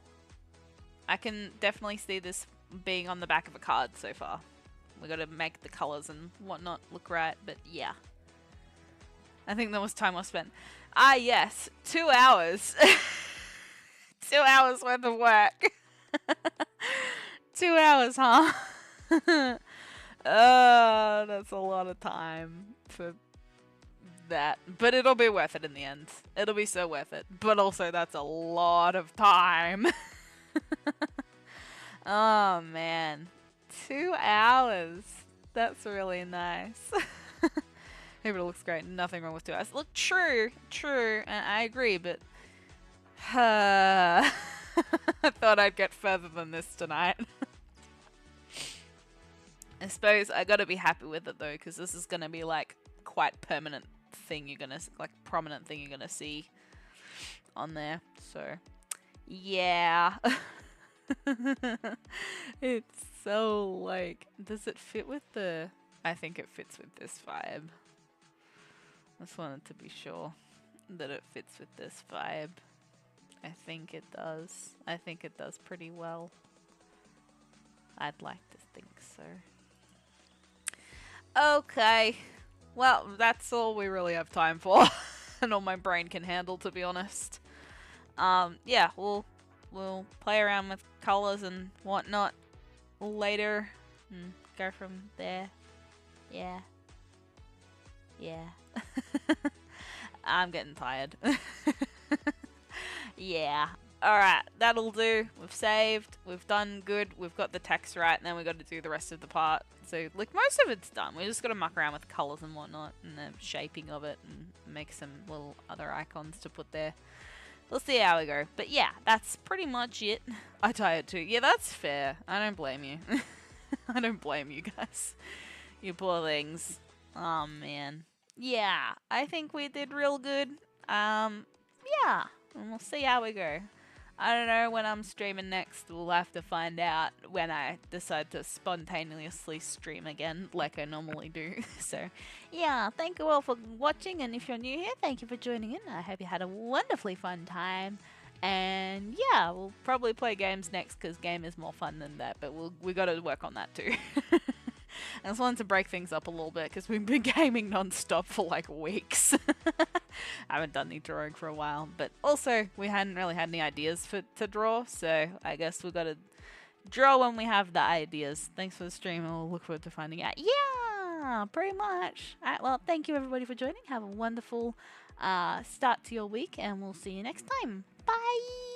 Speaker 1: I can definitely see this being on the back of a card so far. We gotta make the colors and whatnot look right, but yeah. I think there was time well spent. Ah yes, 2 hours. 2 hours worth of work. 2 hours, huh? That's a lot of time for that. But it'll be worth it in the end. It'll be so worth it. But also that's a lot of time. Oh man. 2 hours. That's really nice. It looks great. Nothing wrong with 2 hours. Look, true. And I agree, but I thought I'd get further than this tonight. I suppose I gotta be happy with it though, because this is gonna be like quite permanent thing you're gonna, like prominent thing you're gonna see on there. So yeah. It's so like, does it fit with the, I think it fits with this vibe. I just wanted to be sure that it fits with this vibe. I think it does. I think it does pretty well. I'd like to think so. Okay. Well, that's all we really have time for. And all my brain can handle, to be honest. Yeah, we'll play around with colors and whatnot later. And go from there. Yeah. I'm getting tired. Yeah. Alright, that'll do. We've saved. We've done good. We've got the text right. And then we've got to do the rest of the part. So, like, most of it's done. We just got to muck around with colours and whatnot. And the shaping of it. And make some little other icons to put there. We'll see how we go. But yeah, that's pretty much it. I'm tired too. Yeah, that's fair. I don't blame you. I don't blame you guys. You poor things. Oh, man. Yeah, I think we did real good. Yeah, and we'll see how we go. I don't know when I'm streaming next. We'll have to find out when I decide to spontaneously stream again like I normally do. So, yeah, thank you all for watching. And if you're new here, thank you for joining in. I hope you had a wonderfully fun time. And yeah, we'll probably play games next because game is more fun than that. But we got to work on that too. I just wanted to break things up a little bit because we've been gaming non-stop for like weeks. I haven't done any drawing for a while, but also we hadn't really had any ideas to draw, so I guess we've got to draw when we have the ideas. Thanks for the stream, and we'll look forward to finding out. Yeah, pretty much. Alright, well, thank you everybody for joining. Have a wonderful start to your week, and we'll see you next time. Bye!